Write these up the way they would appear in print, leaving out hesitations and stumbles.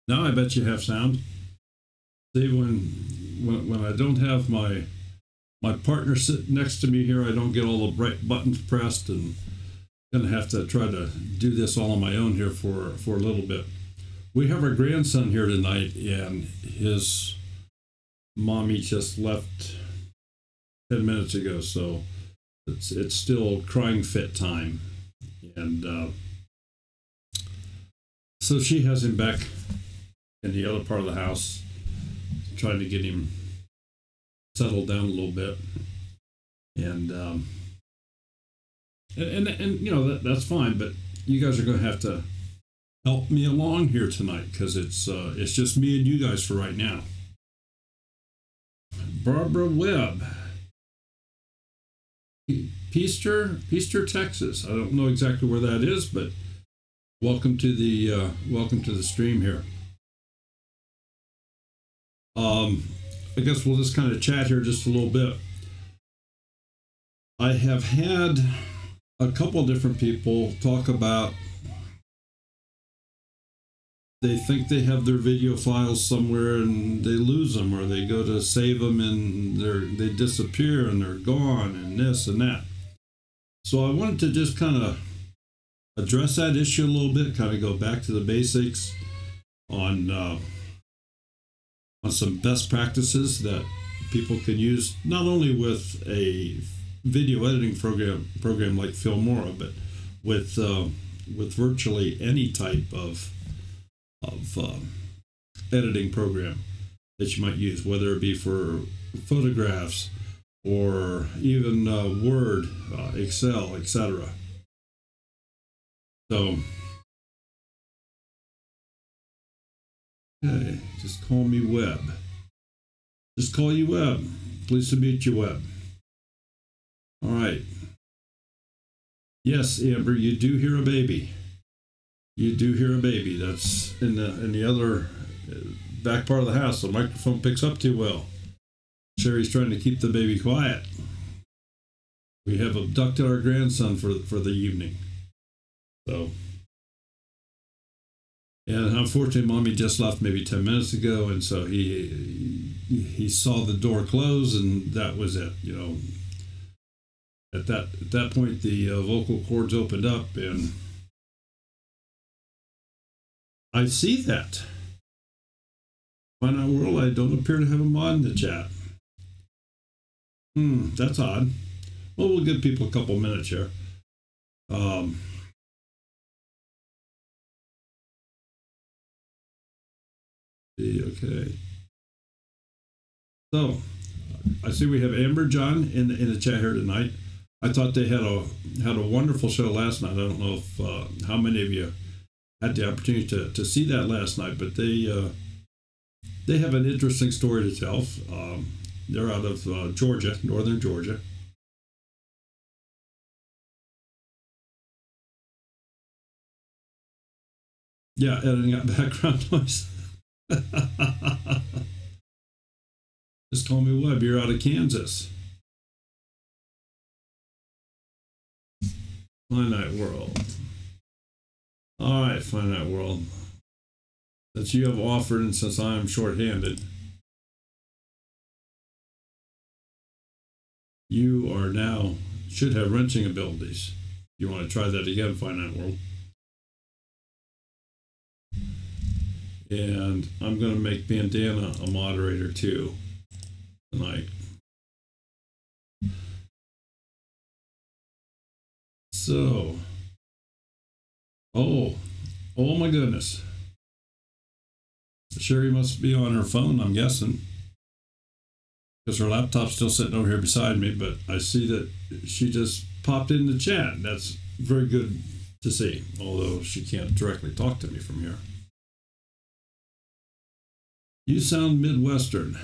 Now I bet you have sound. See, when I don't have my partner sitting next to me here, I don't get all the right buttons pressed, and gonna have to try to do this all on my own here for a little bit. We have our grandson here tonight, and his mommy just left 10 minutes ago, so it's still crying fit time, and so she has him back in the other part of the house, trying to get him settled down a little bit, and you know, that's fine, but you guys are going to have to help me along here tonight, because it's just me and you guys for right now. Barbara Webb, Peaster, Texas. I don't know exactly where that is, but welcome to the stream here. I guess we'll just kind of chat here just a little bit. I have had a couple different people talk about they think they have their video files somewhere and they lose them, or they go to save them and they disappear and they're gone, and this and that. So I wanted to just kind of address that issue a little bit, kind of go back to the basics on some best practices that people can use, not only with a video editing program like Filmora, but with virtually any type of editing program that you might use, whether it be for photographs or even Word, Excel, etc. So, okay, just call me Webb. Just call you Webb. Pleased to meet you, Webb. All right. Yes, Amber, you do hear a baby. You do hear a baby. That's in the other back part of the house. The microphone picks up too well. Sherry's trying to keep the baby quiet. We have abducted our grandson for the evening. So, and unfortunately, Mommy just left maybe 10 minutes ago, and so he saw the door close, and that was it. You know, at that point, the vocal cords opened up, and I see that. Find out world, I don't appear to have a mod in the chat. That's odd. Well, we'll give people a couple minutes here. Okay. So, I see we have Amber John in the chat here tonight. I thought they had a wonderful show last night. I don't know if how many of you had the opportunity to see that last night, but they have an interesting story to tell. They're out of Georgia, northern Georgia. Yeah, editing out background noise. Just call me Webb. You're out of Kansas. Finite World. All right, Finite World. Since you have offered and since I am short-handed, you are now should have wrenching abilities. You want to try that again, Finite World? And I'm going to make Bandana a moderator too tonight. So, oh my goodness. Sherry must be on her phone, I'm guessing, because her laptop's still sitting over here beside me, but I see that she just popped in the chat. That's very good to see, although she can't directly talk to me from here. You sound Midwestern.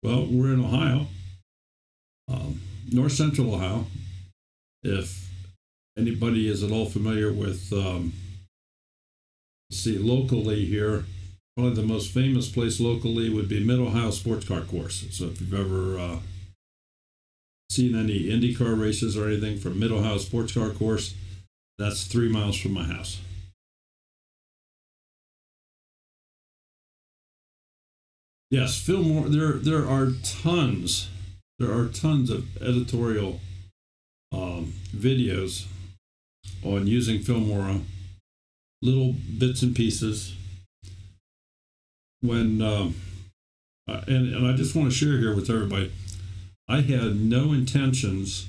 Well, we're in Ohio, north central Ohio. If anybody is at all familiar with, let's see, locally here, probably the most famous place locally would be Mid-Ohio Sports Car Course. So if you've ever seen any IndyCar races or anything from Mid-Ohio Sports Car Course, that's 3 miles from my house. Yes, Filmora. There are tons. There are tons of editorial videos on using Filmora, little bits and pieces. When and I just want to share here with everybody, I had no intentions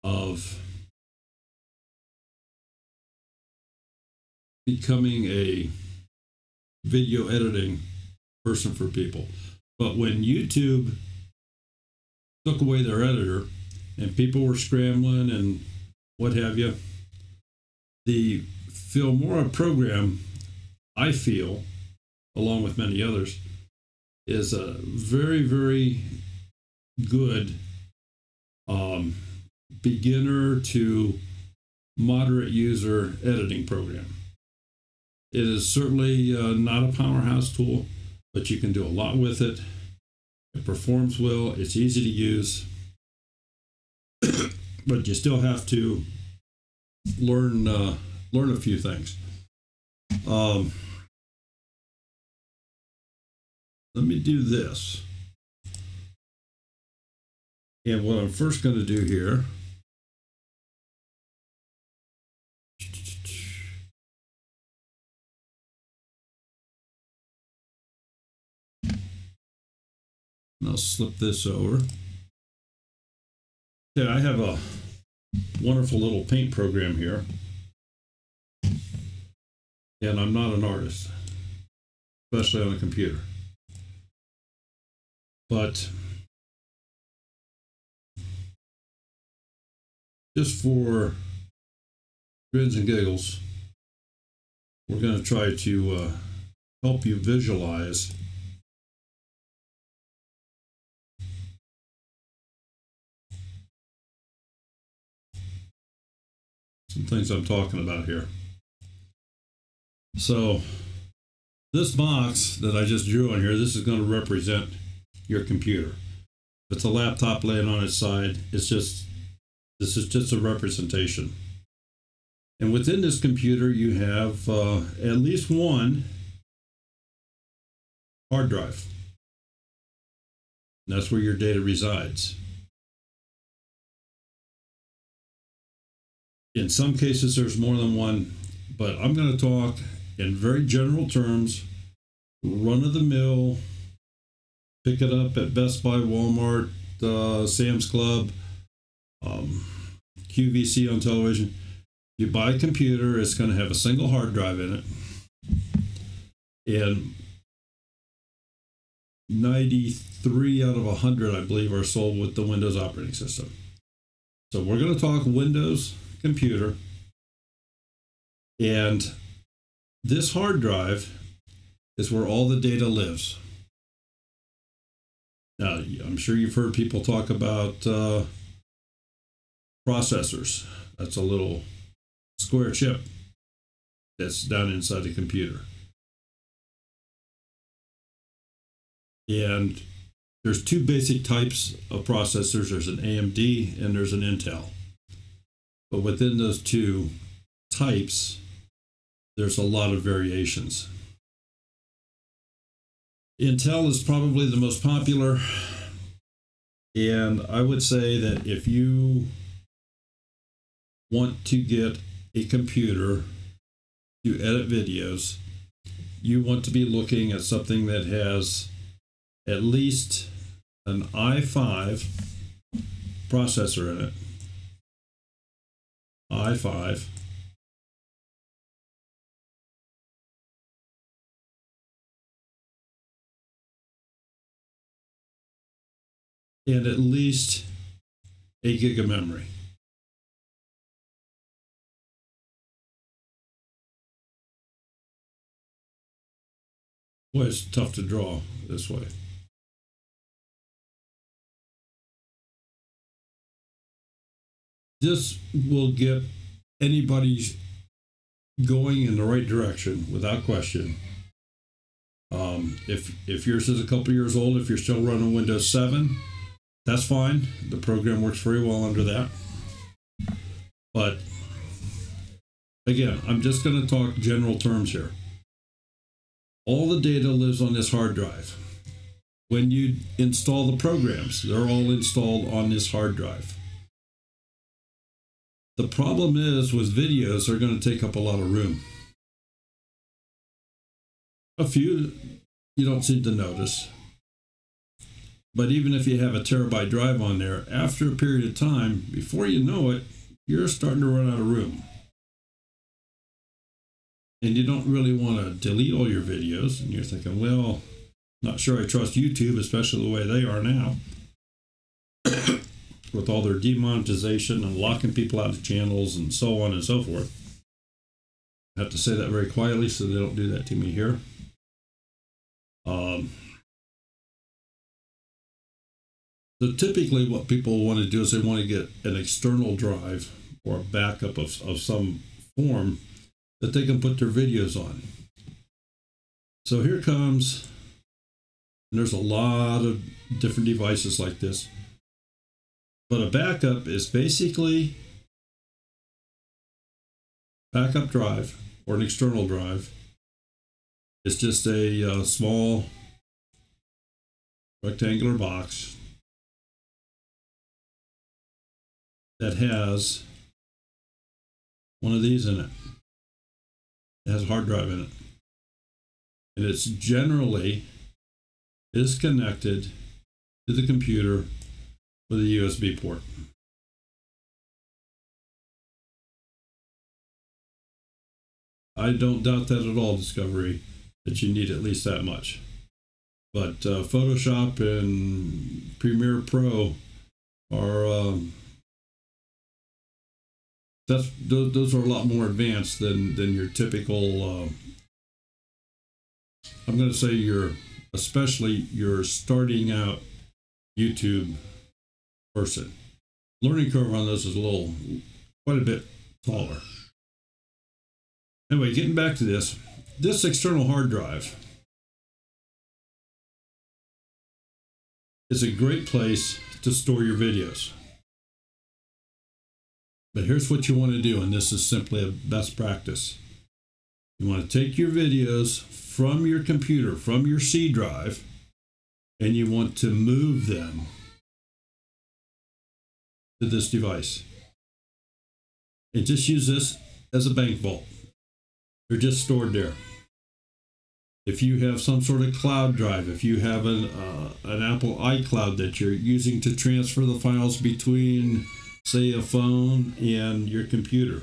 of becoming a video editing person for people. But when YouTube took away their editor and people were scrambling and what have you, the Filmora program, I feel, along with many others, is a very, very good beginner to moderate user editing program. It is certainly not a powerhouse tool, but you can do a lot with it. It performs well. It's easy to use, but you still have to learn a few things. Let me do this. And what I'm first going to do here, and I'll slip this over. Okay, I have a wonderful little paint program here. And I'm not an artist, especially on a computer. But just for grins and giggles, we're going to try to help you visualize some things I'm talking about here. So this box that I just drew on here, this is going to represent your computer. If it's a laptop laying on its side, this is just a representation. And within this computer, you have at least one hard drive. And that's where your data resides. In some cases, there's more than one, but I'm going to talk in very general terms, run-of-the-mill, pick it up at Best Buy, Walmart, Sam's Club, QVC on television. You buy a computer, it's going to have a single hard drive in it. And 93 out of 100, I believe, are sold with the Windows operating system. So we're going to talk Windows computer. And this hard drive is where all the data lives. Now, I'm sure you've heard people talk about processors. That's a little square chip that's down inside the computer. And there's two basic types of processors. There's an AMD and there's an Intel. But within those two types, there's a lot of variations. Intel is probably the most popular, and I would say that if you want to get a computer to edit videos, you want to be looking at something that has at least an i5 processor in it. i5. And at least 8 gig of memory. Boy, it's tough to draw this way. This will get anybody going in the right direction without question. If yours is a couple years old, if you're still running Windows 7, that's fine. The program works very well under that. But again, I'm just going to talk general terms here. All the data lives on this hard drive. when you install the programs. They're all installed on this hard drive. The problem is with videos, they're going to take up a lot of room. A few you don't seem to notice. But even if you have a terabyte drive on there, after a period of time, before you know it, you're starting to run out of room. And you don't really want to delete all your videos. And you're thinking, well, not sure I trust YouTube, especially the way they are now. With all their demonetization and locking people out of channels and so on and so forth. I have to say that very quietly so they don't do that to me here. So typically what people want to do is they want to get an external drive or a backup of some form that they can put their videos on. So here comes, and there's a lot of different devices like this, but a backup is basically backup drive or an external drive. It's just a small rectangular box that has one of these in it. It has a hard drive in it. And it's generally connected to the computer with a USB port. I don't doubt that at all, Discovery, that you need at least that much. But Photoshop and Premiere Pro are those are a lot more advanced than your typical. I'm going to say especially your starting out YouTube person. Learning curve on this is quite a bit taller. Anyway, getting back to this external hard drive is a great place to store your videos. But here's what you want to do, and this is simply a best practice. You want to take your videos from your computer, from your C drive, and you want to move them to this device. And just use this as a bank vault. They're just stored there. If you have some sort of cloud drive, if you have an Apple iCloud that you're using to transfer the files between, say, a phone and your computer,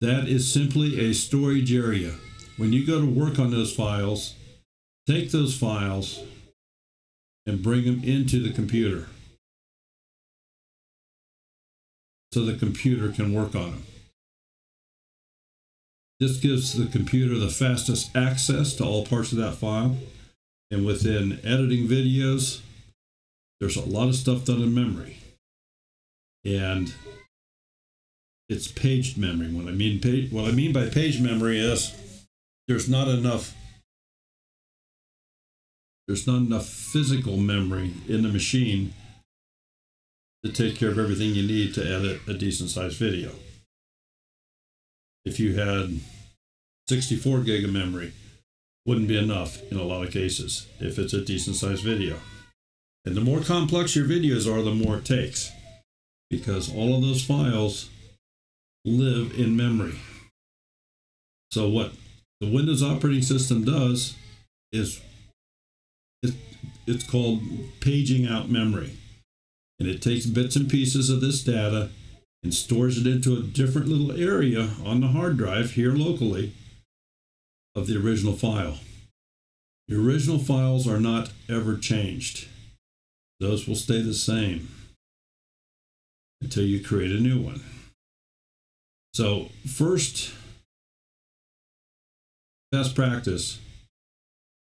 that is simply a storage area. When you go to work on those files, take those files and bring them into the computer so the computer can work on them. This gives the computer the fastest access to all parts of that file. And within editing videos, there's a lot of stuff done in memory. And it's paged memory. What I mean by page memory is there's not enough physical memory in the machine to take care of everything you need to edit a decent sized video. If you had 64 gig of memory, wouldn't be enough in a lot of cases if it's a decent sized video. And the more complex your videos are, the more it takes, because all of those files live in memory. So what the Windows operating system does is it's called paging out memory. And it takes bits and pieces of this data and stores it into a different little area on the hard drive here locally of the original file. The original files are not ever changed. Those will stay the same until you create a new one. So first, best practice,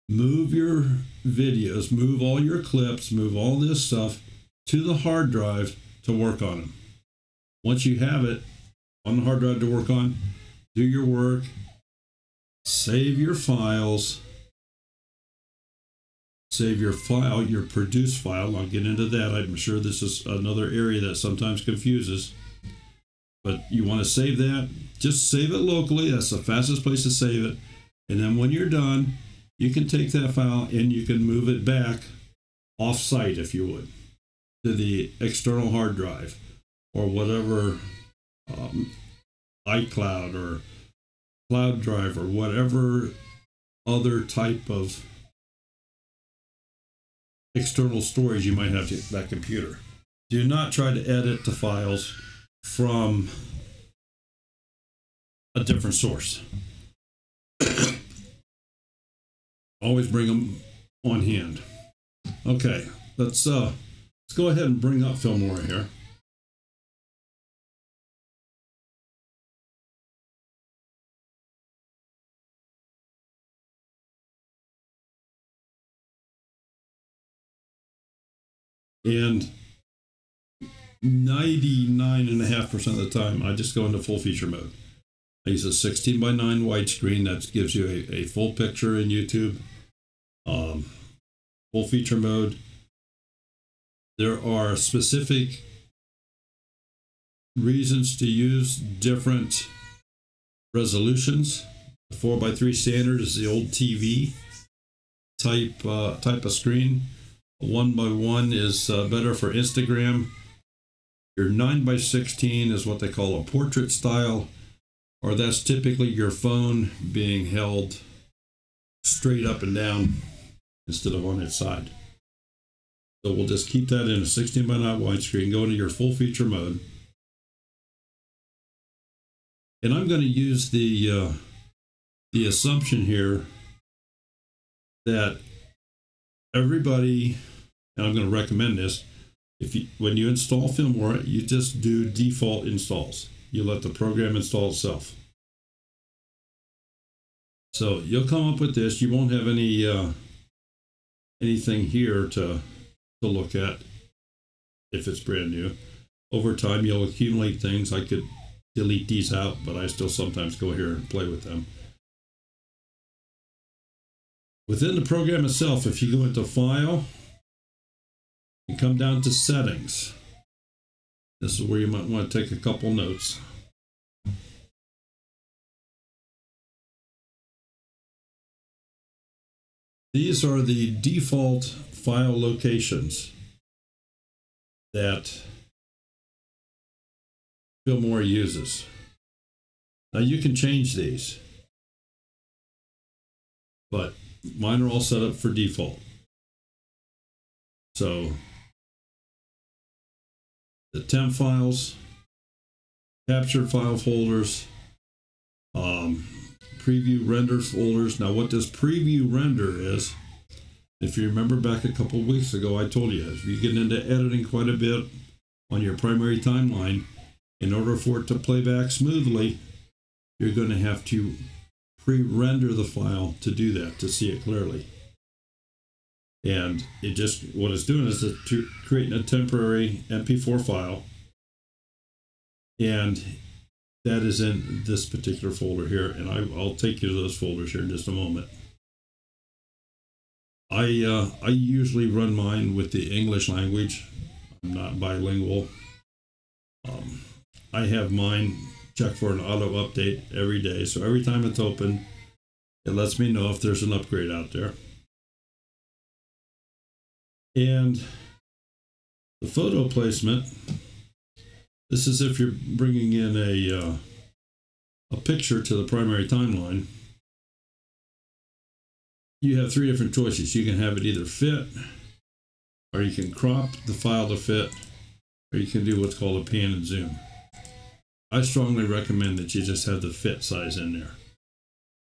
move your videos, move all your clips, move all this stuff to the hard drive to work on them. Once you have it on the hard drive to work on, do your work, save your files, save your file, your produce file. I'll get into that. I'm sure this is another area that sometimes confuses. But you want to save that, just save it locally. That's the fastest place to save it. And then when you're done, you can take that file and you can move it back off-site, if you would, to the external hard drive or whatever, iCloud or cloud drive or whatever other type of external storage you might have to that computer. Do not try to edit the files from a different source. Always bring them on hand. Okay, let's go ahead and bring up Filmora here. And 99.5% of the time, I just go into full feature mode. I use a 16:9 widescreen that gives you a full picture in YouTube. Full feature mode. There are specific reasons to use different resolutions. The 4:3 standard is the old TV type of screen. 1:1 is better for Instagram. Your 9:16 is what they call a portrait style, or that's typically your phone being held straight up and down instead of on its side. So we'll just keep that in a 16:9 widescreen, go into your full feature mode. And I'm going to use the assumption here that everybody, and I'm going to recommend this, when you install Filmora, you just do default installs. You let the program install itself. So you'll come up with this. You won't have anything here to look at if it's brand new. Over time, you'll accumulate things. I could delete these out, but I still sometimes go here and play with them. Within the program itself, if you go into File, you come down to Settings. This is where you might want to take a couple notes. These are the default file locations that Filmora uses. Now you can change these, but mine are all set up for default. So the temp files, captured file folders, preview render folders. Now what this preview render is, if you remember back a couple of weeks ago, I told you, if you get into editing quite a bit on your primary timeline, in order for it to play back smoothly, you're going to have to pre-render the file to do that, to see it clearly. And it just, what it's doing is it's creating a temporary MP4 file, and that is in this particular folder here, and I'll take you to those folders here in just a moment. I usually run mine with the English language. I'm not bilingual. I have mine checked for an auto update every day, so every time it's open, it lets me know if there's an upgrade out there. And the photo placement, this is if you're bringing in a picture to the primary timeline. You have three different choices. You can have it either fit, or you can crop the file to fit, or you can do what's called a pan and zoom. I strongly recommend that you just have the fit size in there.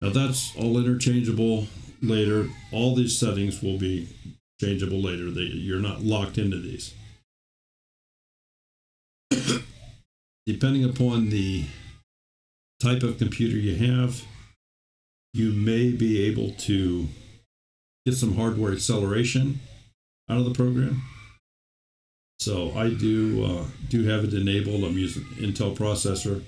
Now that's all interchangeable later. All these settings will be changeable later. You're not locked into these. Depending upon the type of computer you have, you may be able to get some hardware acceleration out of the program. So I do have it enabled. I'm using Intel processor.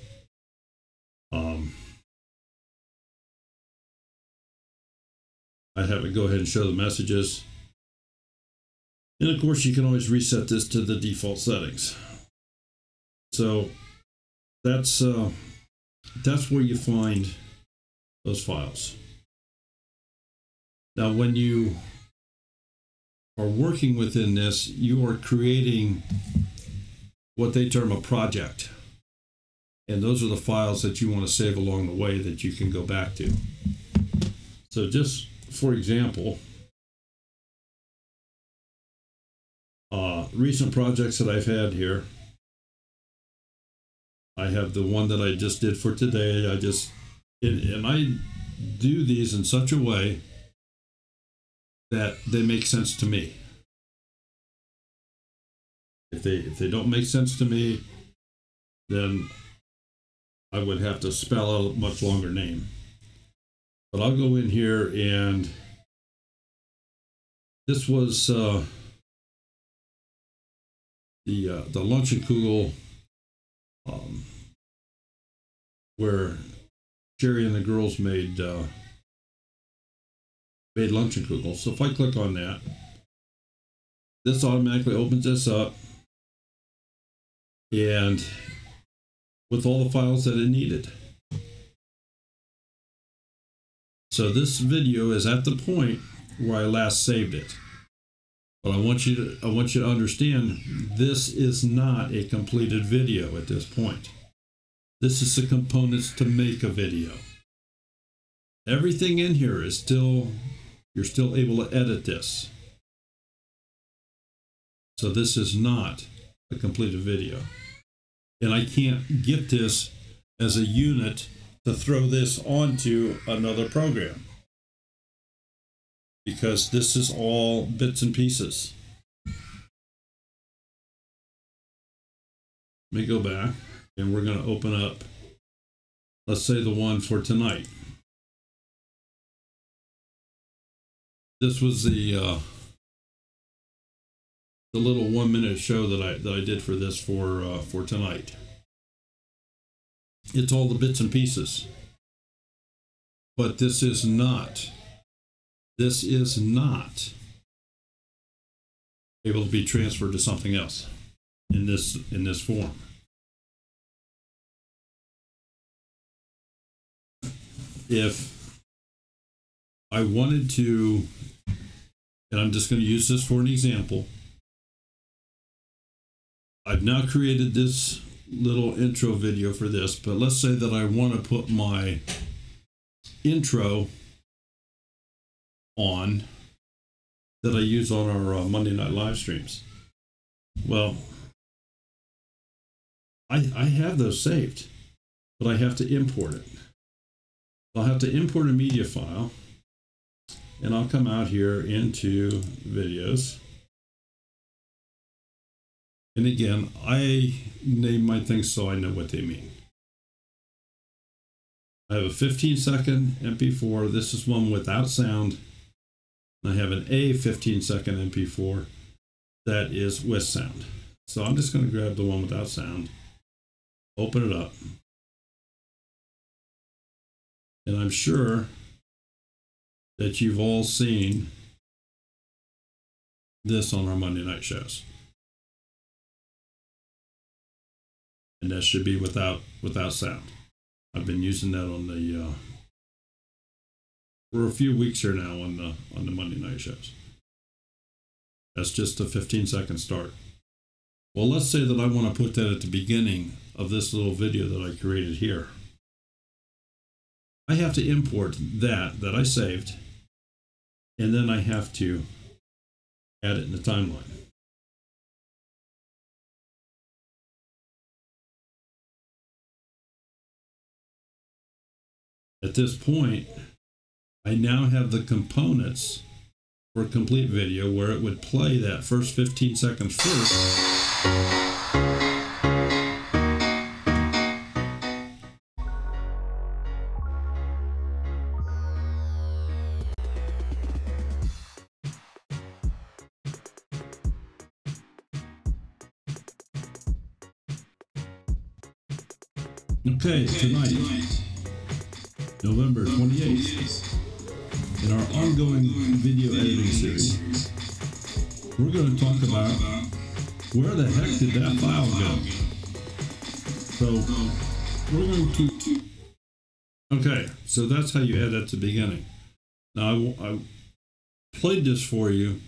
I have it go ahead and show the messages. And of course, you can always reset this to the default settings. So that's where you find those files. Now, when you are working within this, you are creating what they term a project. And those are the files that you want to save along the way that you can go back to. So just for example, recent projects that I've had here. I have the one that I just did for today. And I do these in such a way that they make sense to me. If they don't make sense to me, then I would have to spell out a much longer name. But I'll go in here, and this was the Lunchenkugel, where Sherry and the girls made Lunchenkugel. So if I click on that, this automatically opens this up, and with all the files that it needed. So this video is at the point where I last saved it. But I want you to understand, this is not a completed video at this point. This is the components to make a video. Everything in here is you're still able to edit this. So this is not a completed video. And I can't get this as a unit to throw this onto another program, because this is all bits and pieces. Let me go back, and we're going to open up, let's say, the one for tonight. This was the little 1-minute show that I did for this for tonight. It's all the bits and pieces, but this is not able to be transferred to something else in this form. If I wanted to, and I'm just going to use this for an example, I've now created this little intro video for this, but let's say that I want to put my intro on that I use on our Monday night live streams. Well, I have those saved, but I have to import it. I'll have to import a media file, and I'll come out here into videos. And again, I name my things so I know what they mean. I have a 15-second MP4. This is one without sound. I have an A 15-second MP4 that is with sound. So I'm just going to grab the one without sound, open it up, and I'm sure that you've all seen this on our Monday night shows. And that should be without sound. I've been using that on the for a few weeks here now on the Monday night shows. That's just a 15-second start. Well, let's say that I want to put that at the beginning of this little video that I created here. I have to import that I saved, and then I have to add it in the timeline. At this point, I now have the components for a complete video where it would play that first 15 seconds first. Okay, tonight, November 28th, in our ongoing video editing series, we're going to talk about where the heck did that file go. So we're going to, okay, so that's how you add at the beginning. Now played this for you,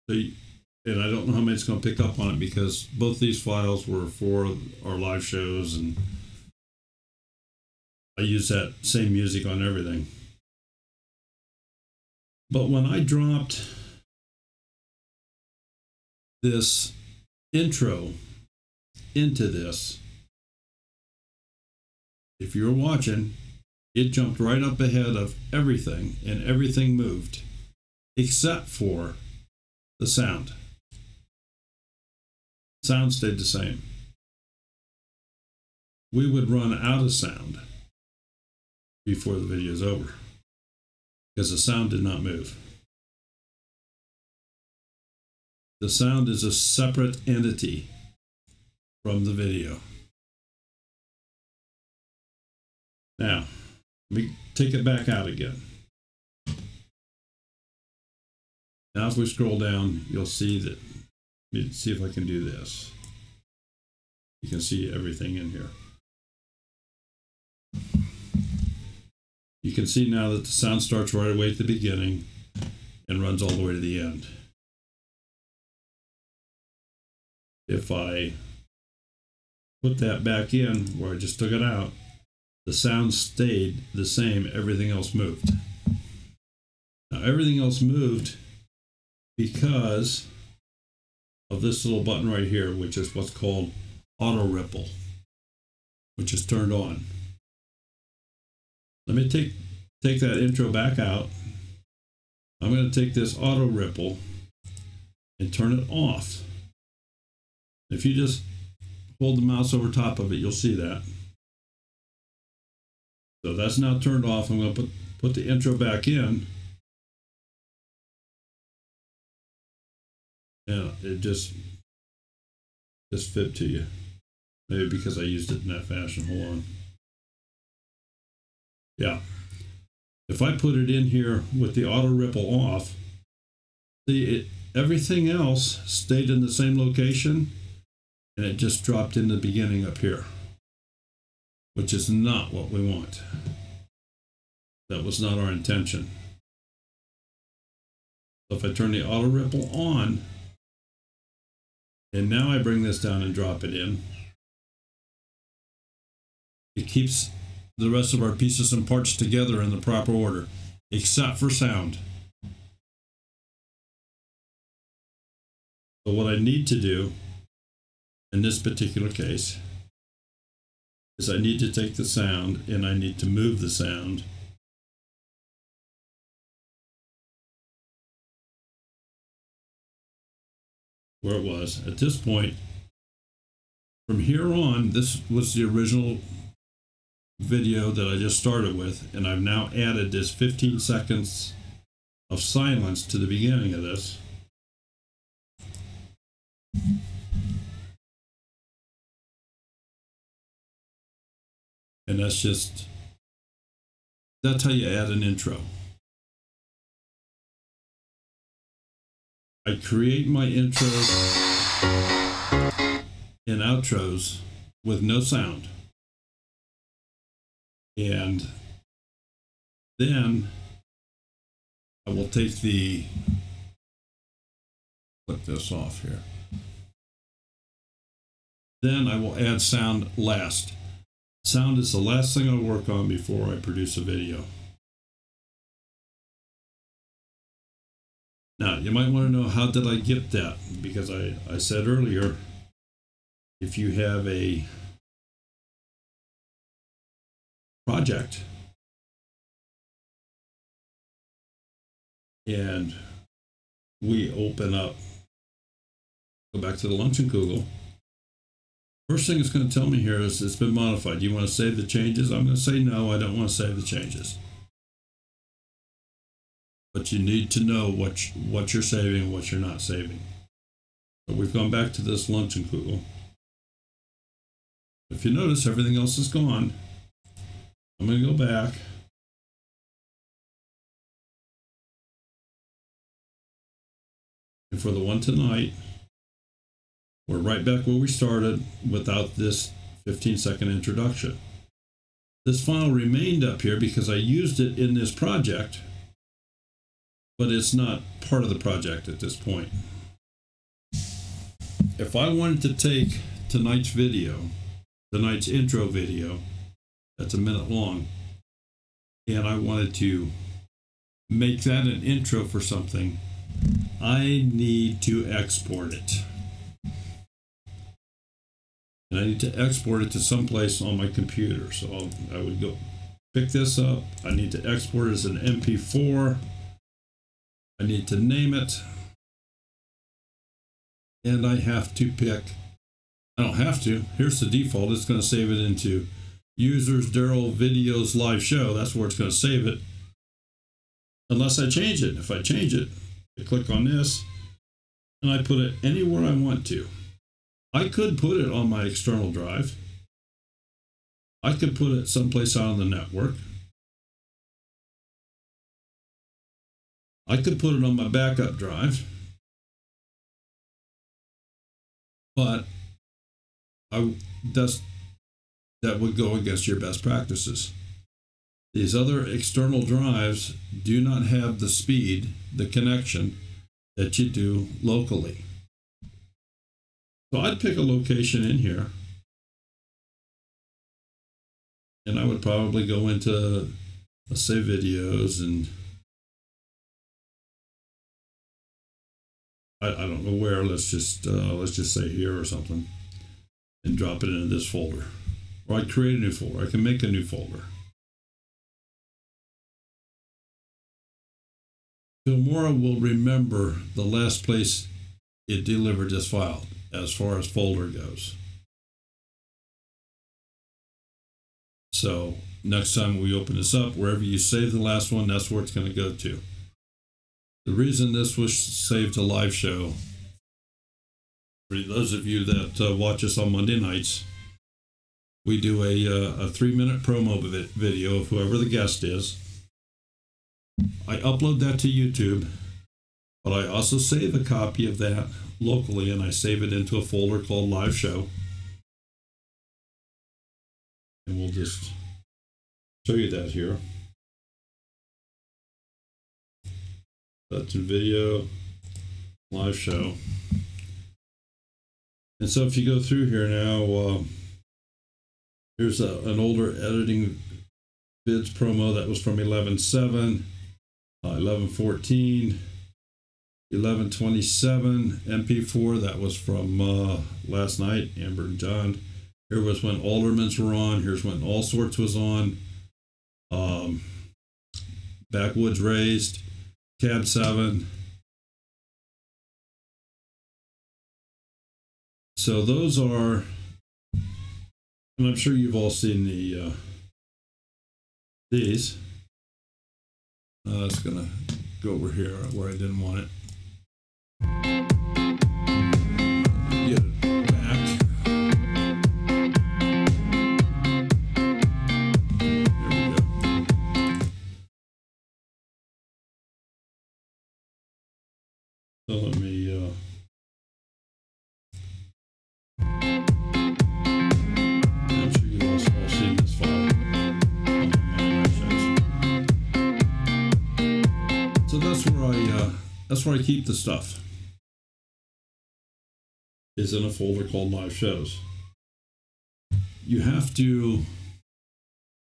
and I don't know how many it's going to pick up on it because both these files were for our live shows, and I use that same music on everything. But when I dropped this intro into this, if you're watching, it jumped right up ahead of everything, and everything moved except for the sound. Sound stayed the same. We would run out of sound before the video is over because the sound did not move. The sound is a separate entity from the video. Now, let me take it back out again. Now if we scroll down, you'll see that, let me see if I can do this. You can see everything in here. You can see now that the sound starts right away at the beginning and runs all the way to the end. If I put that back in where I just took it out, the sound stayed the same, everything else moved. Now everything else moved because of this little button right here, which is what's called auto ripple, which is turned on. Let me take that intro back out. I'm going to take this auto ripple and turn it off. If you just hold the mouse over top of it, you'll see that. So that's now turned off. I'm going to put the intro back in. Yeah, it just fit to you. Maybe because I used it in that fashion. Hold on. Yeah. If I put it in here with the auto ripple off, see, everything else stayed in the same location, and it just dropped in the beginning up here, which is not what we want. That was not our intention. So if I turn the auto ripple on, and now I bring this down and drop it in, it keeps the rest of our pieces and parts together in the proper order, except for sound. So what I need to do in this particular case is I need to take the sound and I need to move the sound where it was. At this point, from here on, this was the original video that I just started with, and I've now added this 15 seconds of silence to the beginning of this. And that's how you add an intro. I create my intros and outros with no sound. And then I will take click this off here. Then I will add sound last. Sound is the last thing I work on before I produce a video. Now, you might want to know, how did I get that? Because I said earlier, if you have a project and we open up, go back to the luncheon kugel, first thing it's going to tell me here is it's been modified. Do you want to save the changes? I'm going to say no, I don't want to save the changes. But you need to know what you're saving and what you're not saving. So we've gone back to this luncheon kugel. If you notice, everything else is gone. I'm going to go back. And for the one tonight, we're right back where we started without this 15-second introduction. This file remained up here because I used it in this project but it's not part of the project at this point. If I wanted to take tonight's video, tonight's intro video, that's a minute long, and I wanted to make that an intro for something, I need to export it. And I need to export it to someplace on my computer. So I would go pick this up. I need to export it as an MP4. I need to name it. And I have to pick, I don't have to, here's the default. It's going to save it into users, Daryl, videos, live show. That's where it's going to save it. Unless I change it. If I change it, I click on this and I put it anywhere I want to. I could put it on my external drive. I could put it someplace out on the network. I could put it on my backup drive. But that would go against your best practices. These other external drives do not have the speed, the connection that you do locally. So I'd pick a location in here, and I would probably go into, let's say, videos, and I don't know where. Let's just say here or something, and drop it into this folder. Or I'd create a new folder. I can make a new folder. Filmora will remember the last place it delivered this file as far as folder goes. So next time we open this up, wherever you save the last one, that's where it's going to go to. The reason this was saved to live show, for those of you that watch us on Monday nights, we do a 3-minute promo video of whoever the guest is. I upload that to YouTube, but I also save a copy of that locally, and I save it into a folder called Live Show. And we'll just show you that here. That's in video, Live Show. And so if you go through here now, here's an older editing vids promo that was from 11/7. 11/14, 11/27, MP4, that was from last night, Amber and John. Here was when Aldermans were on. Here's when All Sorts was on. Backwoods Raised, Cab 7. So those are, and I'm sure you've all seen these. It's going to go over here where I didn't want it. Get it back. There we go. So let me... I'm sure you've all seen this file. So that's where I keep the stuff. Is in a folder called Live Shows. You have to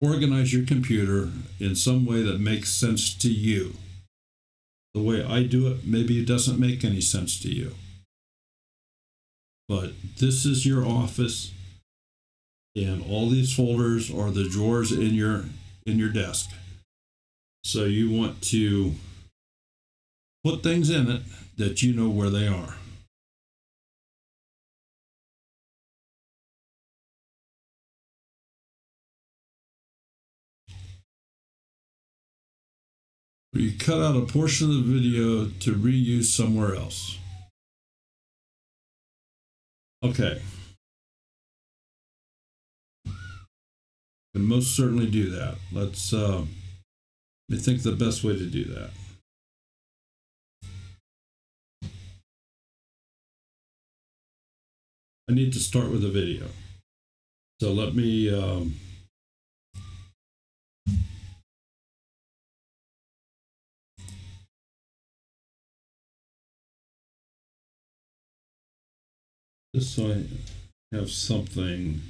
organize your computer in some way that makes sense to you. The way I do it, maybe it doesn't make any sense to you. But this is your office, and all these folders are the drawers in your desk. So you want to put things in it that you know where they are. You cut out a portion of the video to reuse somewhere else. Okay. Can most certainly do that. Let me think the best way to do that. I need to start with a video. So let me Just so I have something.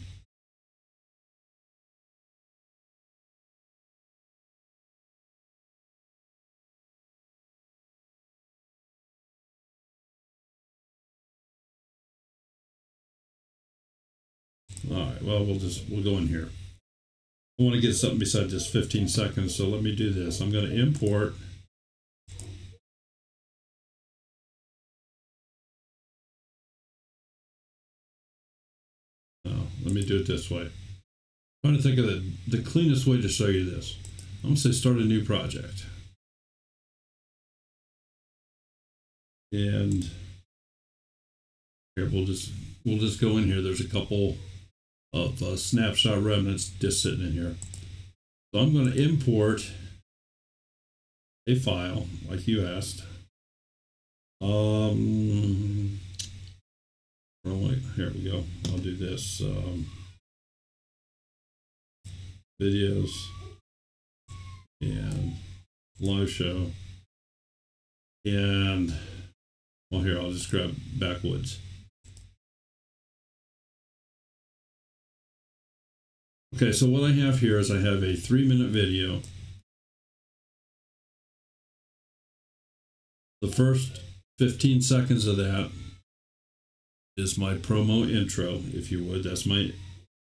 All right, well, we'll go in here. I want to get something beside just 15 seconds, so let me do this. I'm going to import. Oh, let me do it this way. I'm trying to think of the cleanest way to show you this. I'm going to say start a new project. And here, we'll just go in here. There's a couple of snapshot remnants just sitting in here. So I'm going to import a file like you asked. Here we go. I'll do this. Videos and live show. And well, here, I'll just grab backwoods. Okay, so what I have here is I have a 3-minute video. The first 15 seconds of that is my promo intro, if you would. That's my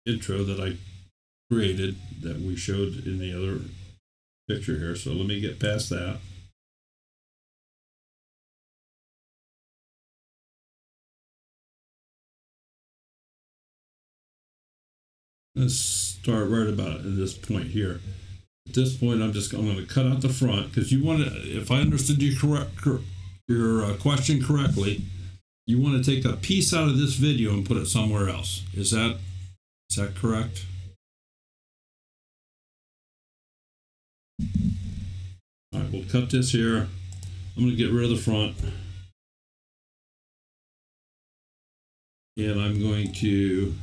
intro that I created that we showed in the other picture here. So let me get past that. Let's start right about at this point here. At this point, I'm going to cut out the front because you want to. If I understood your question correctly, you want to take a piece out of this video and put it somewhere else. Is that correct? All right, we'll cut this here. I'm going to get rid of the front, and I'm going to.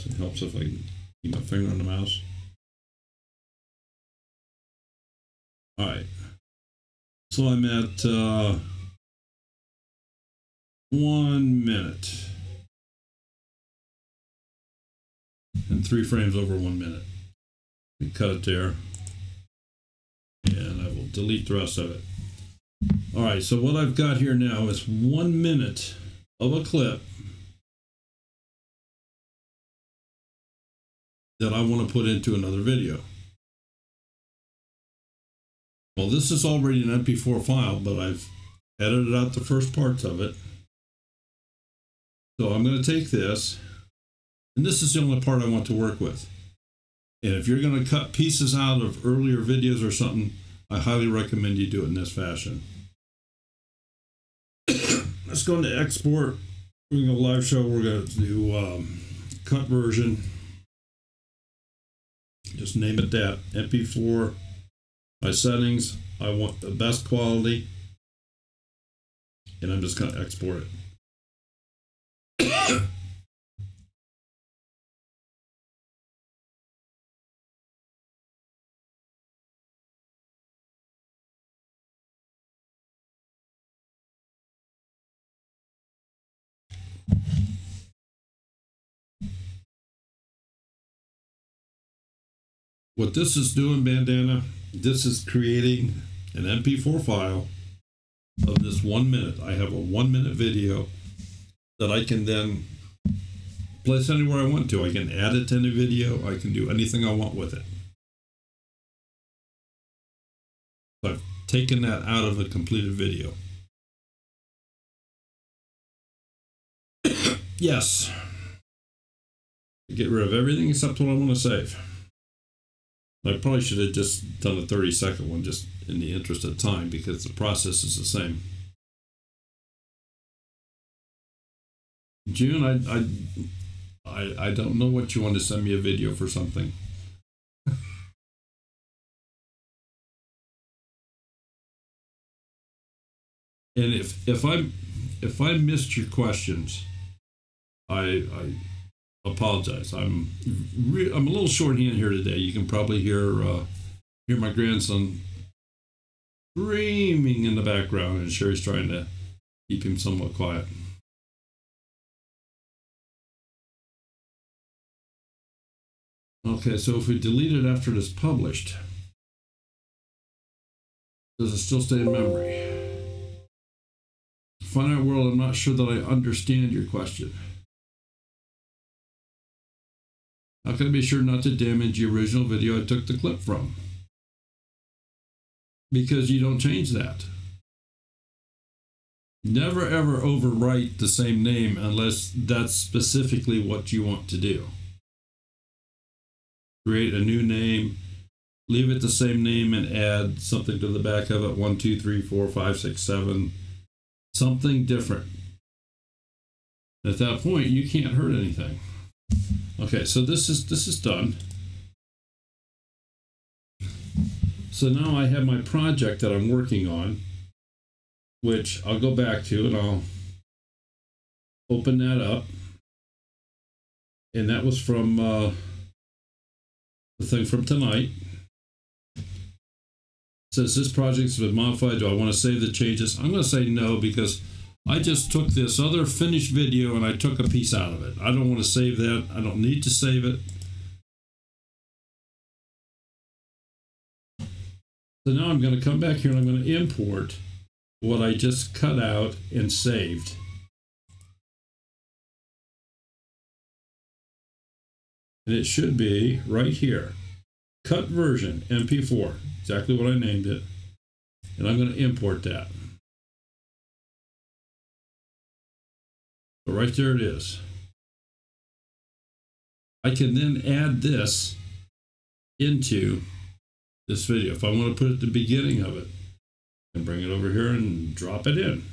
It helps if I keep my finger on the mouse. All right. So I'm at 1 minute and 3 frames over 1 minute. We cut it there, and I will delete the rest of it. All right. So what I've got here now is 1 minute of a clip that I want to put into another video. Well, this is already an MP4 file, but I've edited out the first parts of it. So I'm going to take this, and this is the only part I want to work with. And if you're going to cut pieces out of earlier videos or something, I highly recommend you do it in this fashion. Let's go into export. We're going to live show. We're going to do cut version. Just name it that, MP4. My settings, I want the best quality, and I'm just going to export it. What this is doing, Bandana, this is creating an MP4 file of this 1 minute. I have a 1 minute video that I can then place anywhere I want to. I can add it to any video. I can do anything I want with it. So I've taken that out of a completed video. Yes. Get rid of everything except what I want to save. I probably should have just done a 30-second one just in the interest of time because the process is the same. June, I don't know what you want to send me a video for something. And if I missed your questions, I Apologize. I'm a little shorthand here today. You can probably hear my grandson screaming in the background, and Sherry's trying to keep him somewhat quiet. Okay, so if we delete it after it is published, does it still stay in memory? Finite world, I'm not sure that I understand your question. How can I be sure not to damage the original video I took the clip from? Because you don't change that. Never ever overwrite the same name unless that's specifically what you want to do. Create a new name, leave it the same name, and add something to the back of it. 1, 2, 3, 4, 5, 6, 7. Something different. At that point, you can't hurt anything. Okay, so this is done. So now I have my project that I'm working on, which I'll go back to, and I'll open that up. And that was from the thing from tonight. It says this project has been modified. Do I want to save the changes? I'm going to say no, because I just took this other finished video and I took a piece out of it. I don't want to save that. I don't need to save it. So now I'm going to come back here and I'm going to import what I just cut out and saved. And it should be right here. Cut version, MP4. Exactly what I named it. And I'm going to import that. So right there it is. I can then add this into this video. If I want to put it at the beginning of it, I can bring it over here and drop it in.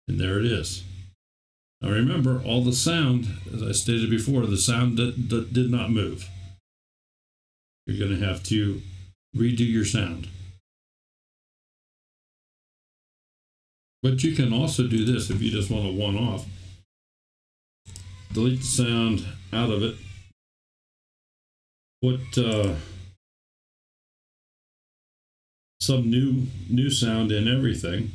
And there it is. Now remember, all the sound, as I stated before, the sound that did not move. You're going to have to redo your sound. But you can also do this if you just want a one-off. Delete the sound out of it. Put some new sound in everything.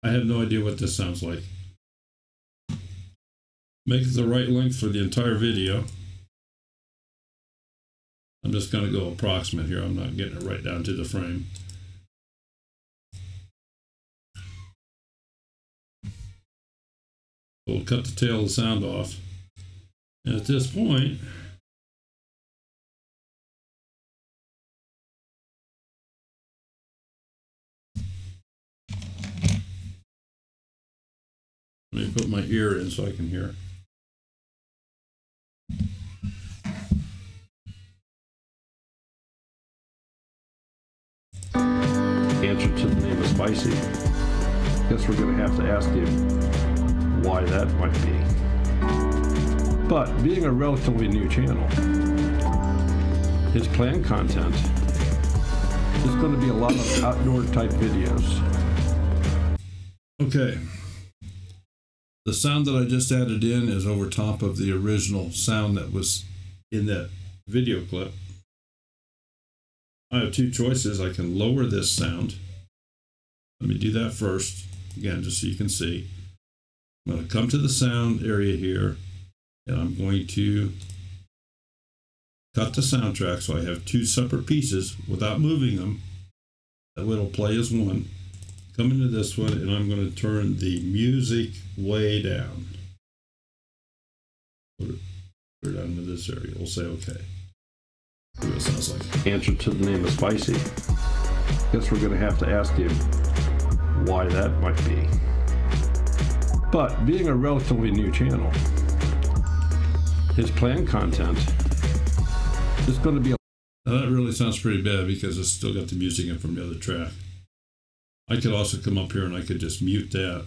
I have no idea what this sounds like. Make it the right length for the entire video. I'm just going to go approximate here. I'm not getting it right down to the frame. We'll cut the tail of the sound off. And at this point, let me put my ear in so I can hear. Answer to the name of spicy. Guess we're going to have to ask him why that might be. But being a relatively new channel, his planned content is going to be a lot of outdoor type videos. Okay. The sound that I just added in is over top of the original sound that was in that video clip. I have two choices. I can lower this sound. Let me do that first, again, just so you can see. I'm going to come to the sound area here, and I'm going to cut the soundtrack so I have two separate pieces without moving them. That way it'll play as one. Come into this one, and I'm going to turn the music way down. Put it down to this area. We'll say okay. See what it sounds like. Answer to the name of spicy. Guess we're going to have to ask him why that might be. But being a relatively new channel, his planned content is going to be. Now that really sounds pretty bad because it's still got the music in from the other track. I could also come up here and I could just mute that.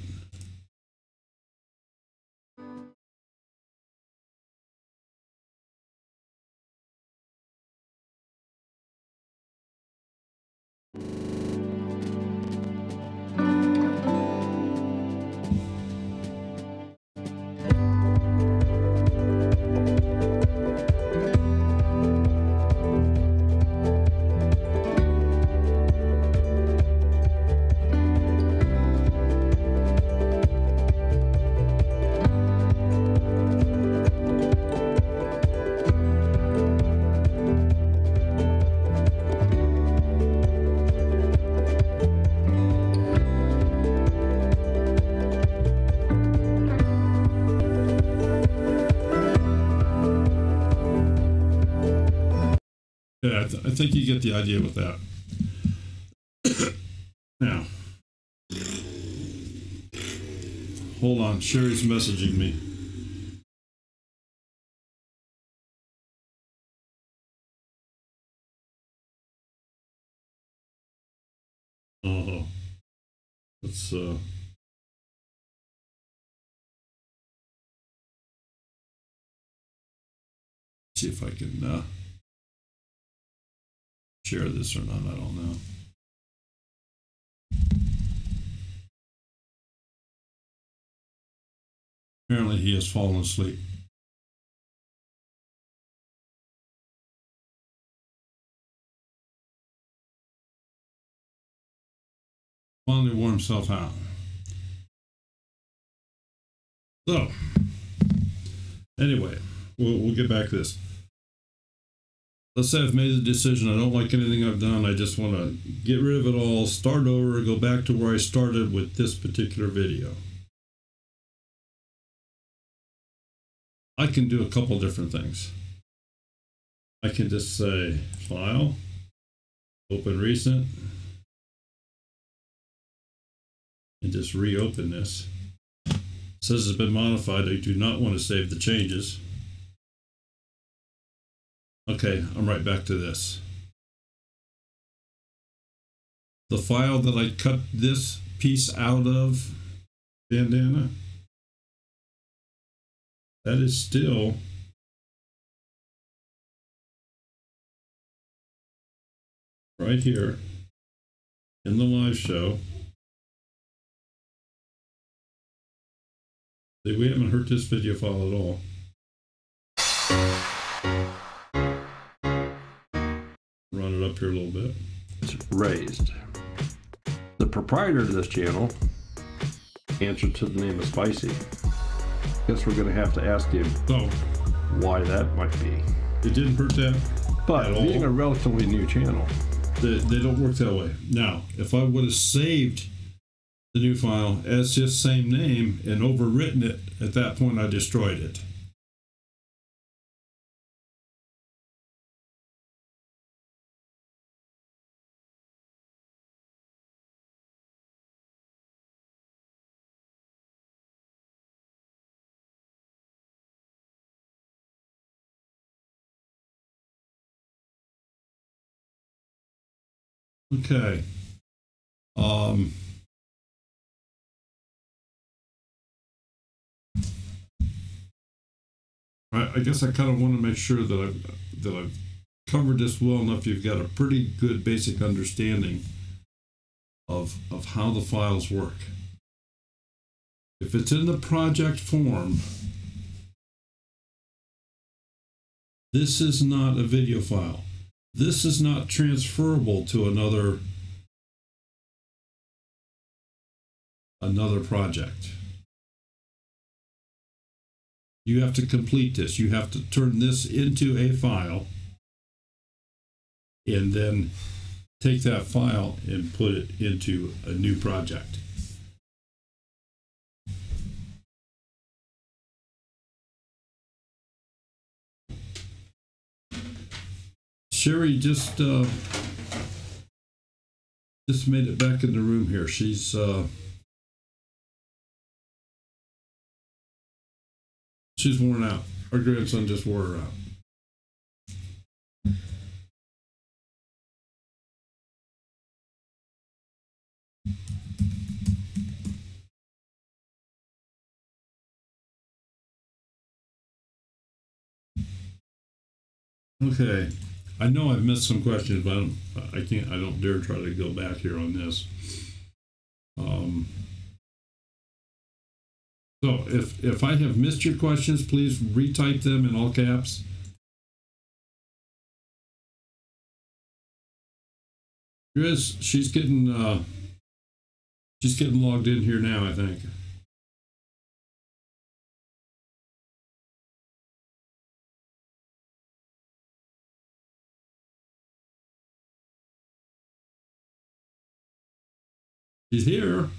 Yeah, I think you get the idea with that. Now, hold on. Sherry's messaging me. Oh, let's see if I can share this or not. I don't know. Apparently he has fallen asleep. Finally wore himself out. So, anyway, we'll get back to this. Let's say I've made the decision. I don't like anything I've done. I just want to get rid of it all, start over, go back to where I started with this particular video. I can do a couple different things. I can just say File, Open Recent, and just reopen this. It says it's been modified. I do not want to save the changes. Okay, I'm right back to this. The file that I cut this piece out of, bandana, that is still right here in the live show. See, we haven't hurt this video file at all. Run it up here a little bit. It's raised. The proprietor of this channel answered to the name of Spicy. Guess we're going to have to ask him why that might be. It didn't hurt that. But being a relatively new channel, they don't work that way. Now, if I would have saved the new file as just same name and overwritten it, at that point I destroyed it. Okay. I guess I kind of want to make sure that I've covered this well enough. You've got a pretty good basic understanding of how the files work. If it's in the project form, this is not a video file. This is not transferable to another project. You have to complete this. You have to turn this into a file and then take that file and put it into a new project. Sherry just made it back in the room here. She's worn out. Our grandson just wore her out. Okay, I know I've missed some questions, but I don't dare try to go back here on this. So if I have missed your questions, please retype them in all caps. She's getting logged in here now, I think. She's here.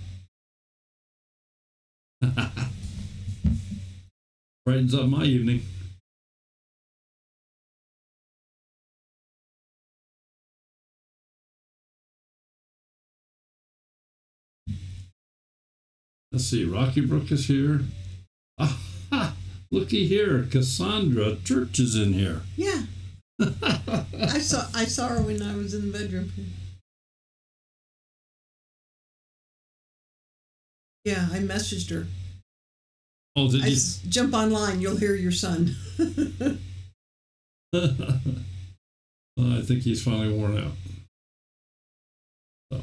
Brightens up my evening. Let's see, Rocky Brook is here. Aha! Looky here, Cassandra Church is in here. Yeah. I saw her when I was in the bedroom. Yeah, I messaged her. Oh, did you? Jump online, you'll hear your son. I think he's finally worn out. So,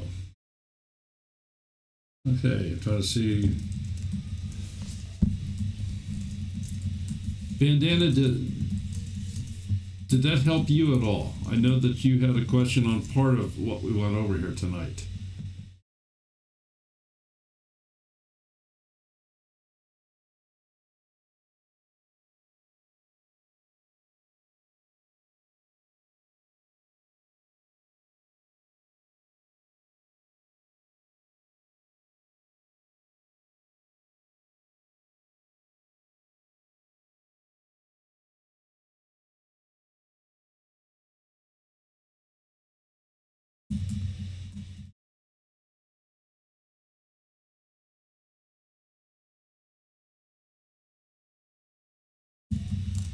okay, I'm trying to see. Bandana, did that help you at all? I know that you had a question on part of what we went over here tonight.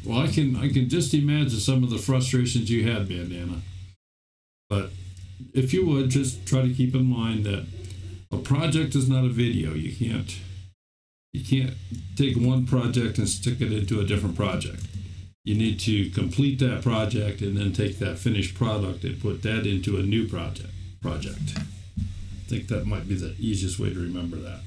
Well, I can just imagine some of the frustrations you had, Bandana. But if you would, just try to keep in mind that a project is not a video. You can't take one project and stick it into a different project. You need to complete that project and then take that finished product and put that into a new project. I think that might be the easiest way to remember that.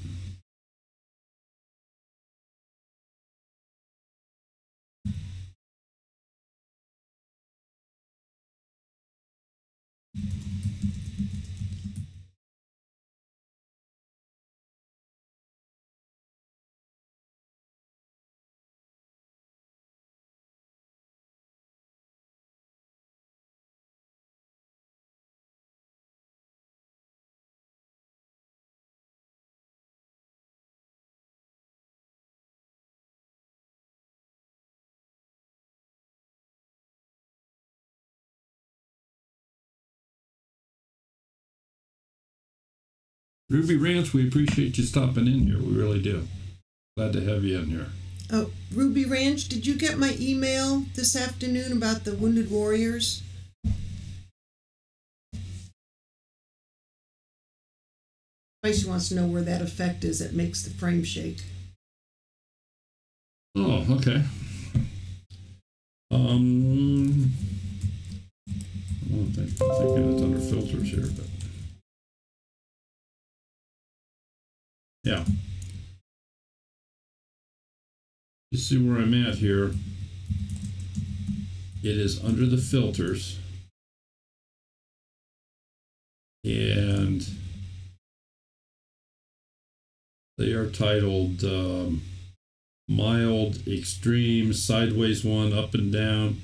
Ruby Ranch, we appreciate you stopping in here. We really do. Glad to have you in here. Oh, Ruby Ranch, did you get my email this afternoon about the Wounded Warriors? Spicy wants to know where that effect is that makes the frame shake. Oh, okay. I think it's under filters here, but yeah. You see where I'm at here. It is under the filters. And they are titled mild, extreme, sideways 1, up and down,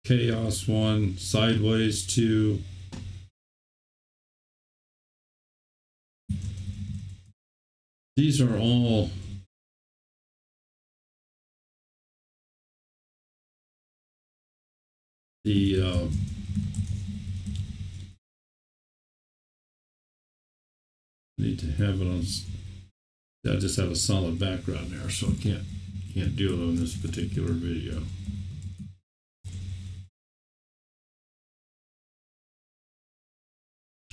chaos 1, sideways 2. These are all the need to have it on. I just have a solid background there, so I can't do it on this particular video.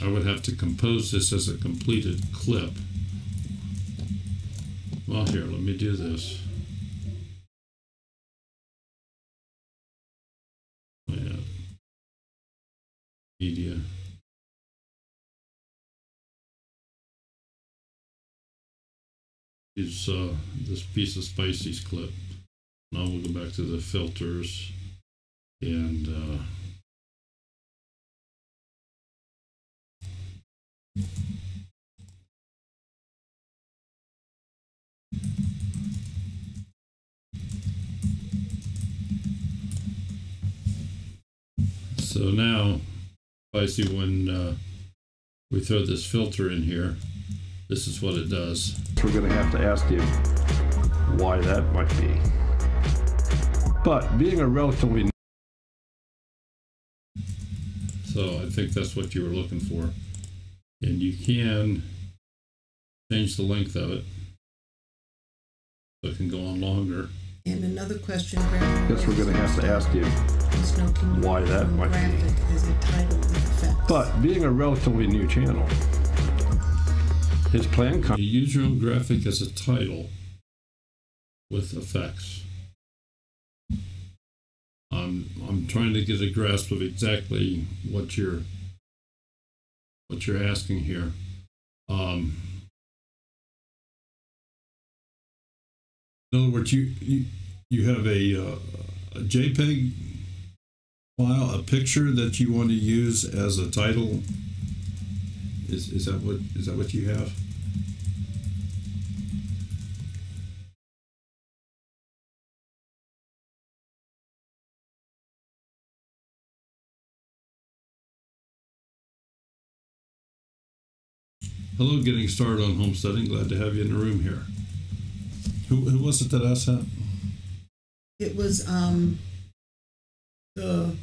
I would have to compose this as a completed clip. Well, here, let me do this. Yeah. Media. Is this piece of Spicy's clip. Now we'll go back to the filters and so now Spicy, when we throw this filter in here, this is what it does. We're going to have to ask you why that might be. But being a relatively... So I think that's what you were looking for. And you can change the length of it. So it can go on longer. And another question, Grandma. Guess we're going to have to ask him why that might be. As a title with effects. But being a relatively new channel, his plan You use your own graphic as a title with effects. I'm trying to get a grasp of exactly what you're asking here. In other words, you have a JPEG file, a picture that you want to use as a title. Is that what you have? Hello, getting started on homesteading. Glad to have you in the room here. Who was it that asked that? It was the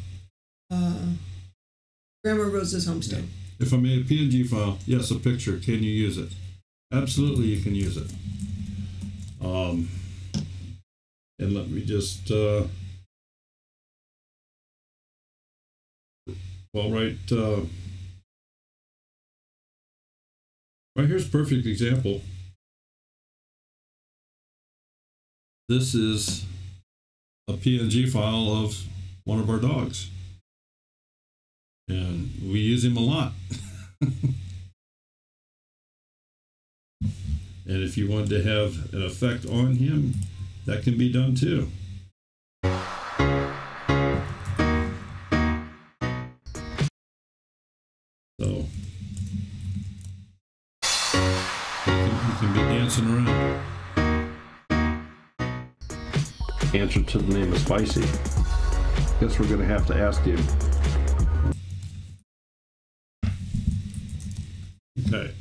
Grandma Rose's homestead. Yeah. If I made a PNG file, yes, a picture. Can you use it? Absolutely, you can use it. And let me just right here's a perfect example. This is a PNG file of one of our dogs. And we use him a lot. And if you wanted to have an effect on him, that can be done too. So he can be dancing around. answer to the name of Spicy. Guess we're going to have to ask him. Okay.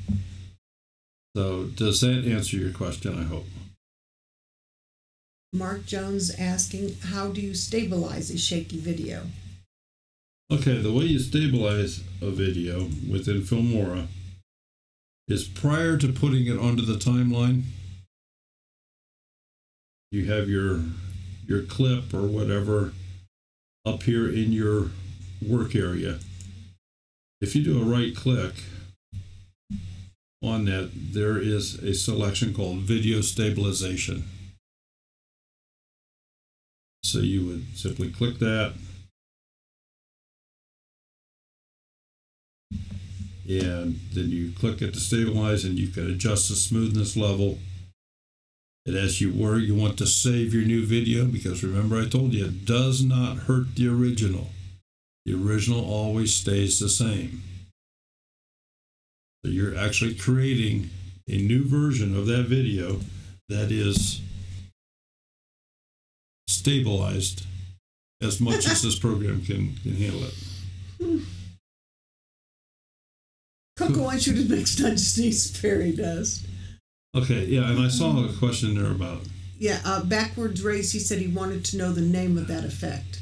So does that answer your question, I hope? Mark Jones asking, how do you stabilize a shaky video? Okay, the way you stabilize a video within Filmora is prior to putting it onto the timeline, you have your clip or whatever up here in your work area. If you do a right click on that, there is a selection called video stabilization. So you would simply click that, and then you click it to stabilize, and you can adjust the smoothness level. It asks you where you want to save your new video, because remember I told you it does not hurt the original. The original always stays the same. So you're actually creating a new version of that video that is stabilized as much as this program can handle it. Coco wants you to next time sneeze fairy dust. Okay, yeah, and I saw a question there about... Yeah, backwards race, he said he wanted to know the name of that effect.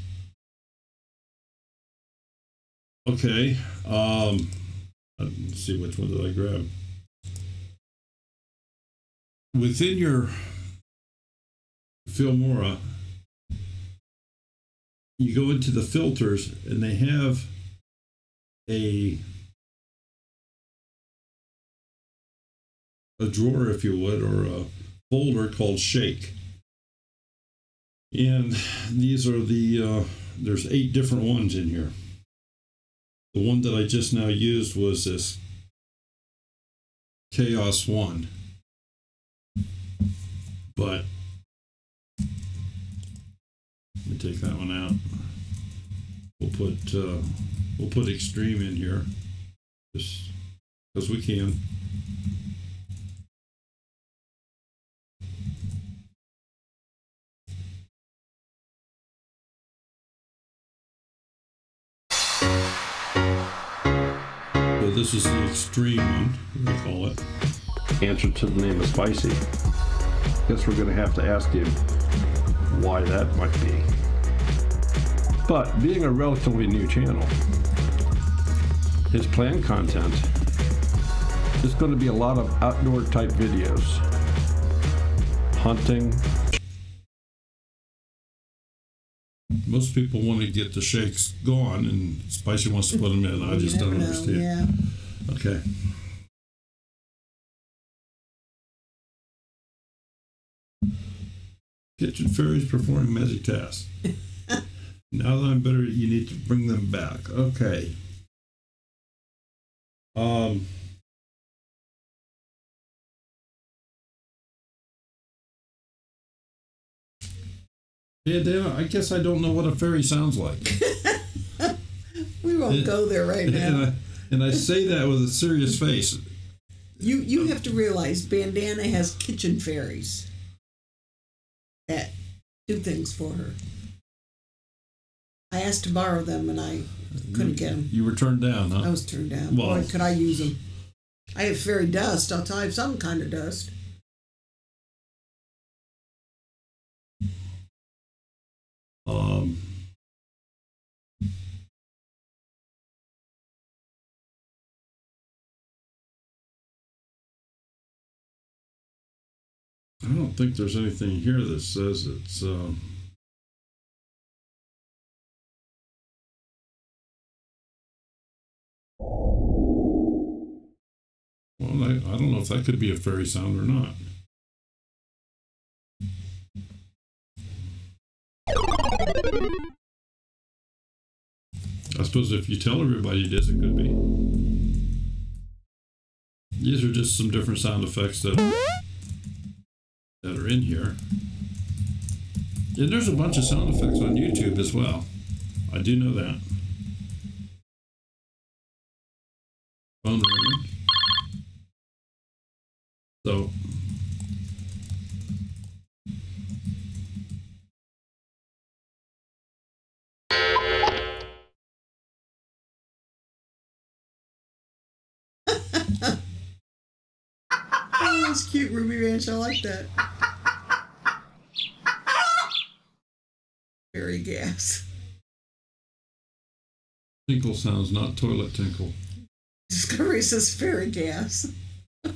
Okay, let's see, which one did I grab? Within your Filmora, you go into the filters, and they have a drawer, if you would, or a folder called Shake. And these are the, there's 8 different ones in here. The one that I just now used was this Chaos 1. But let me take that one out. We'll put Extreme in here, just because we can. So this is the Extreme one, we call it. Answer to the name of Spicy. Guess we're going to have to ask him why that might be. But being a relatively new channel, his planned content is going to be a lot of outdoor type videos. hunting. Most people want to get the shakes gone, and Spicy wants to put them in. I just don't understand. Yeah. Okay. Kitchen fairies performing magic tasks. Now that I'm better, you need to bring them back. Okay. Yeah, Dan, I guess I don't know what a fairy sounds like. We won't go there right now. And I say that with a serious face. You have to realize Bandana has kitchen fairies that do things for her. I asked to borrow them and I couldn't get them. You were turned down, huh? I was turned down. Well, boy, could I use them. I have fairy dust. I'll tell you, some kind of dust. I don't think there's anything here that says it's well, I don't know if that could be a fairy sound or not. I suppose if you tell everybody it is, it could be. These are just some different sound effects that are in here. And there's a bunch of sound effects on YouTube as well. I do know that. Phone ringing. So Oh, that's cute, Ruby Ranch. I like that. Fairy gas. tinkle sounds, not toilet tinkle. Discovery says fairy gas. I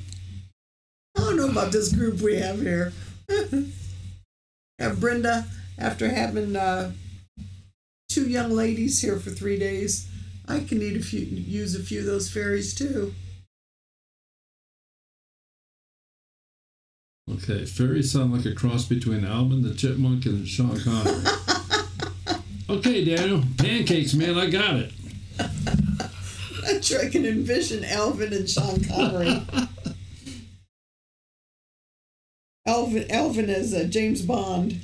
don't know about this group we have here. Have Brenda, after having 2 young ladies here for 3 days, I can use a few of those fairies too. Okay, fairies sound like a cross between Alvin the Chipmunk and Sean Connery. Okay, Daniel, pancakes, man, I got it. I'm sure I can envision Alvin and Sean Connery. Alvin as James Bond.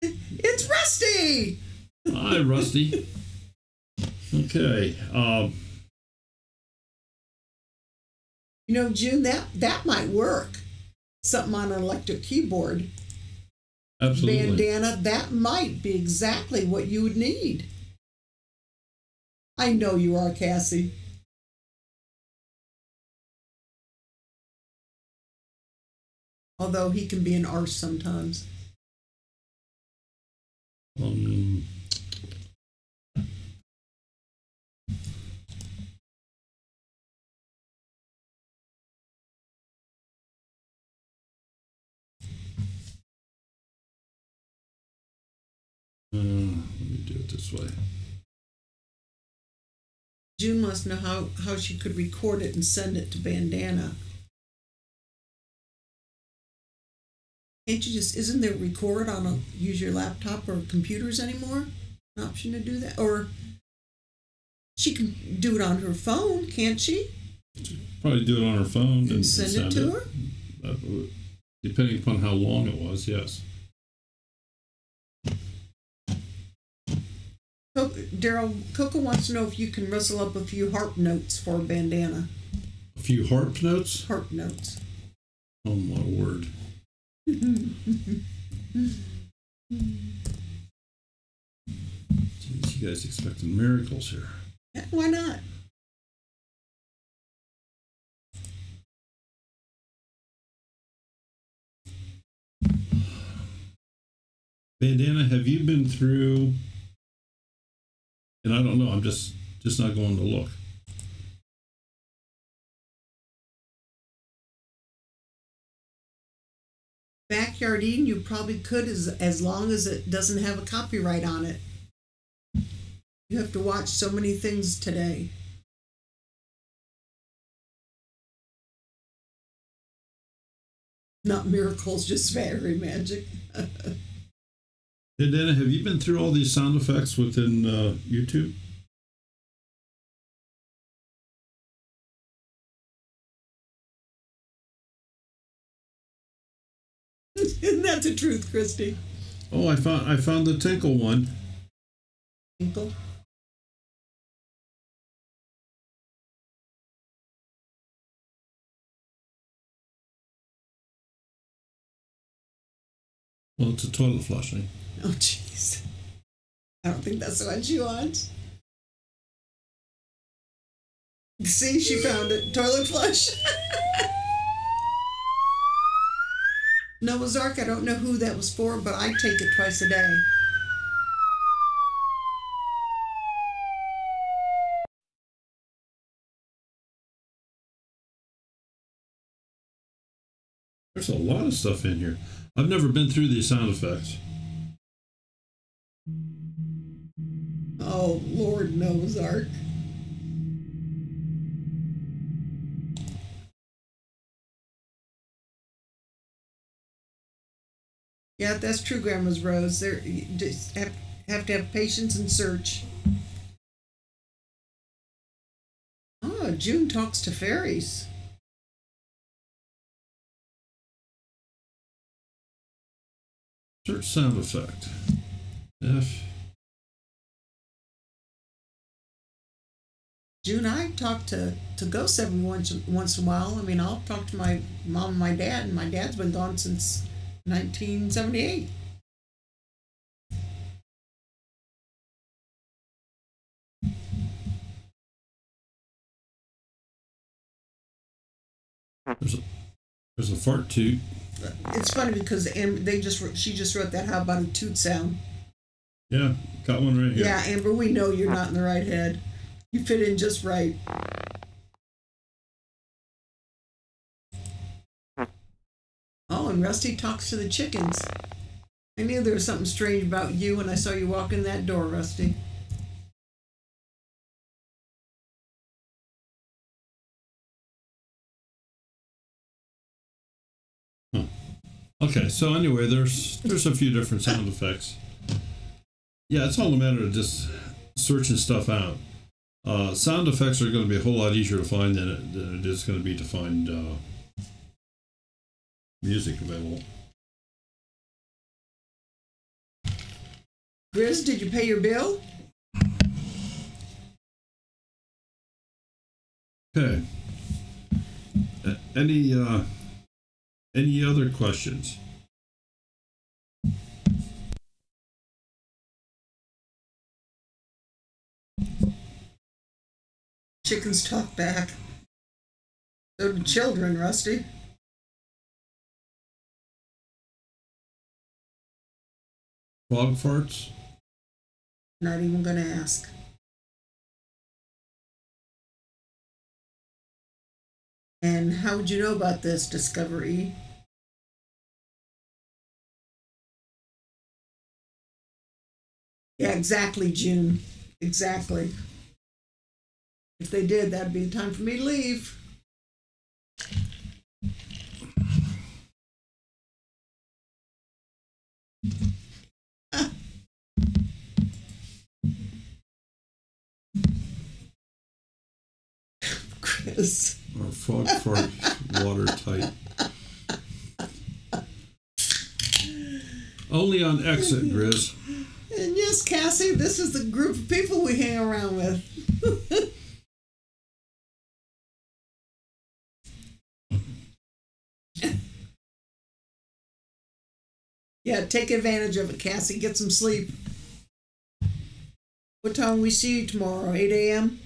It's Rusty! Hi, Rusty. Okay. You know, June, that might work. Something on an electric keyboard. Absolutely. Bandana, that might be exactly what you would need. I know you are, Cassie. Although he can be an arse sometimes. Let me do it this way. June wants to know how she could record it and send it to Bandana. Can't you just, isn't there record on use your laptop or computers anymore? An option to do that? Or she can do it on her phone, can't she? Probably do it on her phone and send it to her? Depending upon how long it was, yes. Daryl, Coco wants to know if you can rustle up a few harp notes for Bandana. A few harp notes? Harp notes. Oh, my word. Jeez, you guys expecting miracles here. Yeah, why not? Bandana, have you been through, and I don't know, I'm just not going to look. Backyard eating, you probably could as long as it doesn't have a copyright on it. You have to watch so many things today. Not miracles, just fairy magic. Hey, Dana, have you been through all these sound effects within YouTube? Isn't that the truth, Christy? Oh, I found the tinkle one. Tinkle? Well, it's a toilet flushing. Oh, jeez. I don't think that's what she wants. See, she found it. Toilet flush. Noah's Ark, I don't know who that was for, but I take it twice a day. There's a lot of stuff in here. I've never been through these sound effects. Oh, Lord, Noah's Ark. Yeah, that's true, Grandma's Rose. You just have to have patience and search. Oh, June talks to fairies. Search sound effect. F. June, I talk to ghosts every once in a while. I mean, I'll talk to my mom and my dad, and my dad's been gone since 1978. There's a fart toot. It's funny because she just wrote that. How about a toot sound? Yeah, got one right here. Yeah, Amber, we know you're not in the right head. You fit in just right. Oh, and Rusty talks to the chickens. I knew there was something strange about you when I saw you walk in that door, Rusty. Okay, so anyway, there's a few different sound effects. Yeah, it's all a matter of just searching stuff out. Sound effects are going to be a whole lot easier to find than it is going to be to find music available. Grizz, did you pay your bill? Okay. Any other questions? Chickens talk back. So do children, Rusty. Frog farts? Not even going to ask. And how would you know about this, Discovery? Yeah, exactly, June. Exactly. If they did, that'd be the time for me to leave. Chris. Or frog fart watertight. Only on exit, Grizz. And yes, Cassie, this is the group of people we hang around with. Yeah, take advantage of it, Cassie. Get some sleep. What time we see you tomorrow? 8 a.m.?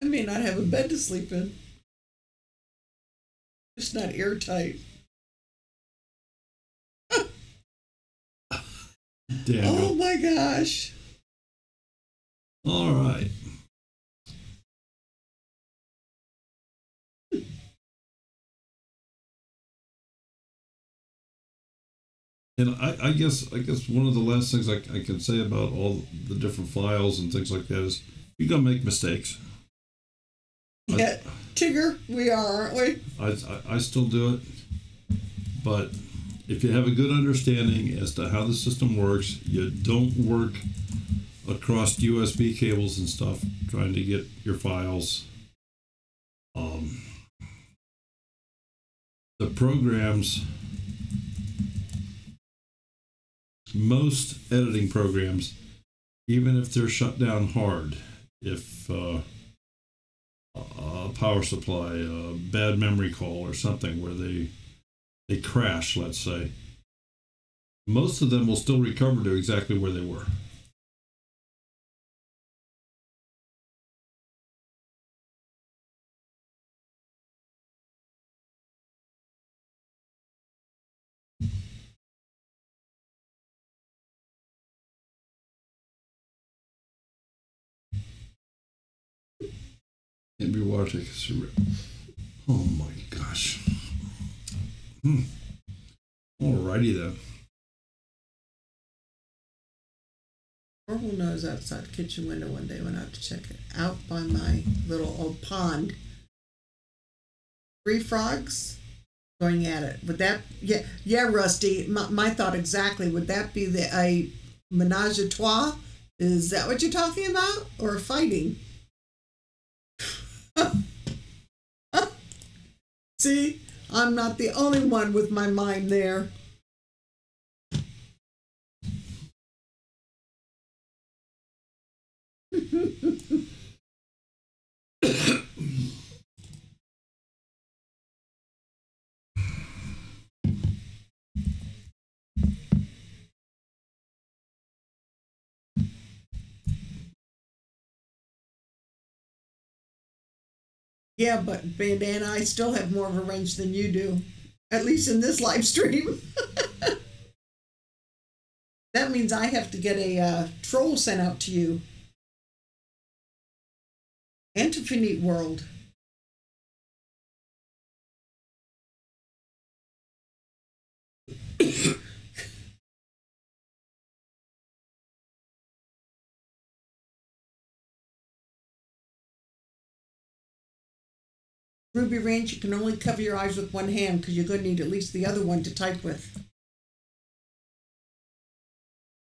I may not have a bed to sleep in. It's not airtight. Daniel. Oh my gosh. All right. And I guess one of the last things I can say about all the different files and things like that is you're gonna make mistakes. Yeah, Tigger, we are, aren't we? I still do it, but if you have a good understanding as to how the system works, you don't work across USB cables and stuff trying to get your files. The programs, most editing programs, even if they're shut down hard, if a power supply, a bad memory call or something where they crash, let's say, most of them will still recover to exactly where they were. Can't be water. Oh my gosh. Alrighty then. Orville knows outside the kitchen window one day, went out to check it out by my little old pond. 3 frogs going at it. Would that, yeah, Rusty, my thought exactly. Would that be a menage a trois? Is that what you're talking about? Or fighting? See, I'm not the only one with my mind there. Yeah, but Bandana, I still have more of a wrench than you do, at least in this live stream. That means I have to get a troll sent out to you. Infinite World. Ruby Ranch, you can only cover your eyes with one hand because you're going to need at least the other one to type with.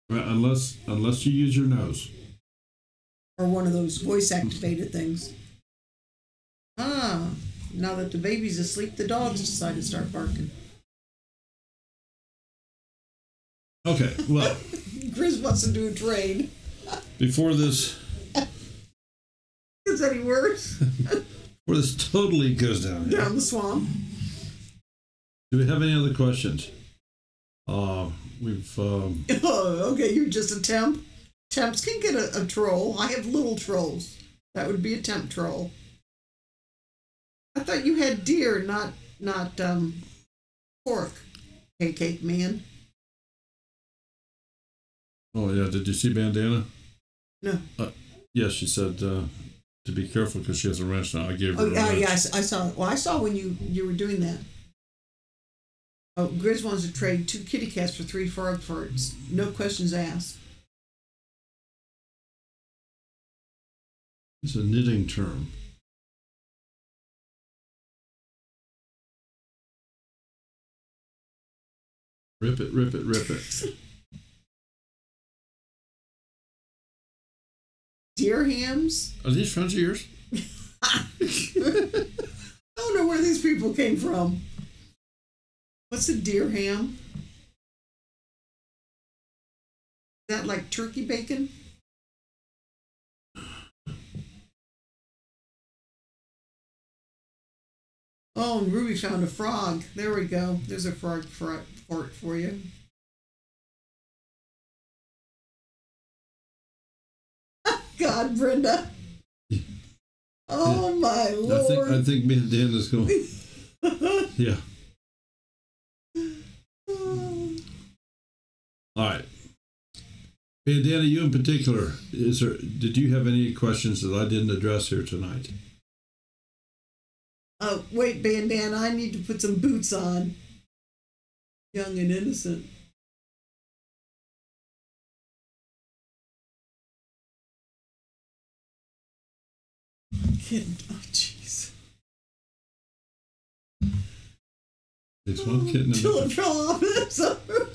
Unless you use your nose. Or one of those voice-activated things. Ah, now that the baby's asleep, the dogs decide to start barking. Okay, well. Chris wants to do a trade. Before this... Is that any worse? Before this totally goes down. Down the swamp. Do we have any other questions? We've... Oh, okay, you're just a temp. Temps can get a troll. I have little trolls. That would be a temp troll. I thought you had deer, not pork. Cake man. Oh yeah, did you see Bandana? No. Yes, she said to be careful because she has a wrench now. I gave her a wrench. Yeah, I saw it. Well, I saw when you were doing that. Oh, Grizz wants to trade 2 kitty cats for 3 frog farts. No questions asked. It's a knitting term. Rip it, rip it, rip it. Deer hams? Are these friends of yours? I don't know where these people came from. What's a deer ham? Is that like turkey bacon? Oh, and Ruby found a frog. There we go. There's a frog fart for you. God, Brenda. Oh, my Lord. I think Bandana's going. Yeah. All right. Bandana, you in particular, did you have any questions that I didn't address here tonight? Oh, wait, Bandana, I need to put some boots on. Young and innocent. kitten. Oh, jeez. There's one kitten in Till the... it fell off of summer.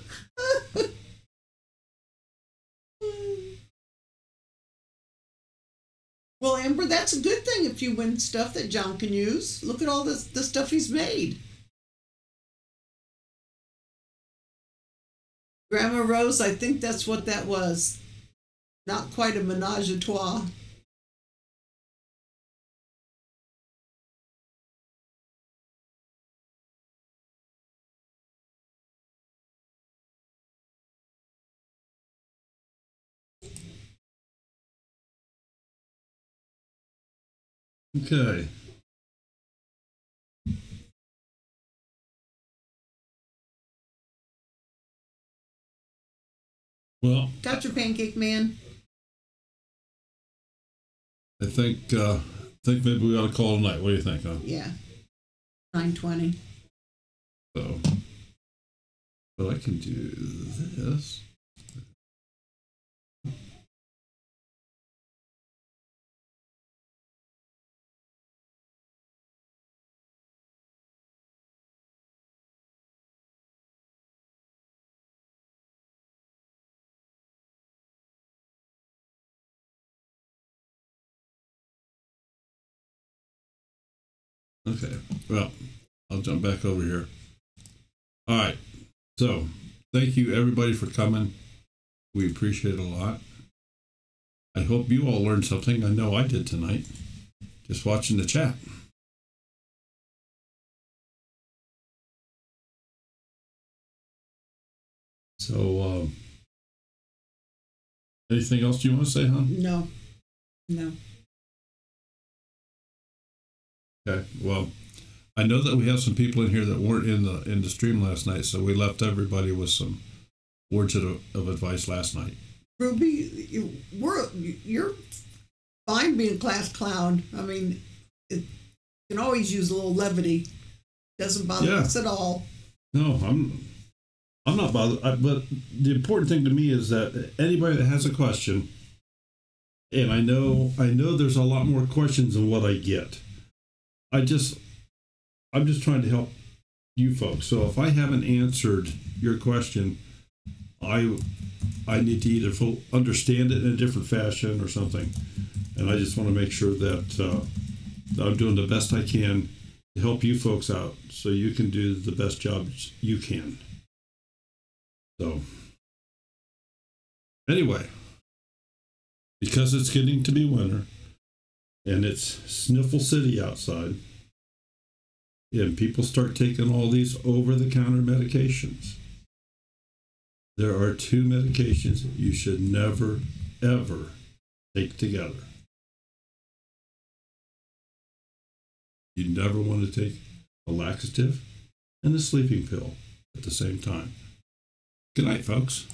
Well, Amber, that's a good thing if you win stuff that John can use. Look at all the stuff he's made. Grandma Rose, I think that's what that was. Not quite a menage a trois. Okay. Well, Got your pancake man. I think maybe we ought to call it a night. What do you think, huh? Yeah. 9:20. So, but I can do this. Okay, well, I'll jump back over here. All right, so thank you everybody for coming. We appreciate it a lot. I hope you all learned something. I know I did tonight, just watching the chat. So, anything else you want to say, hon? No. Okay, well, I know that we have some people in here that weren't in the stream last night, so we left everybody with some words of advice last night. Ruby, you're fine being a class clown. I mean, you can always use a little levity. Doesn't bother us at all. No, I'm not bothered. But the important thing to me is that anybody that has a question, and I know there's a lot more questions than what I get. I'm just trying to help you folks. So if I haven't answered your question, I need to either understand it in a different fashion or something. And I just want to make sure that I'm doing the best I can to help you folks out so you can do the best jobs you can. So anyway, because it's getting to be winter and it's Sniffle City outside, and people start taking all these over-the-counter medications, there are two medications you should never, ever take together. You never want to take a laxative and a sleeping pill at the same time. Good night, folks.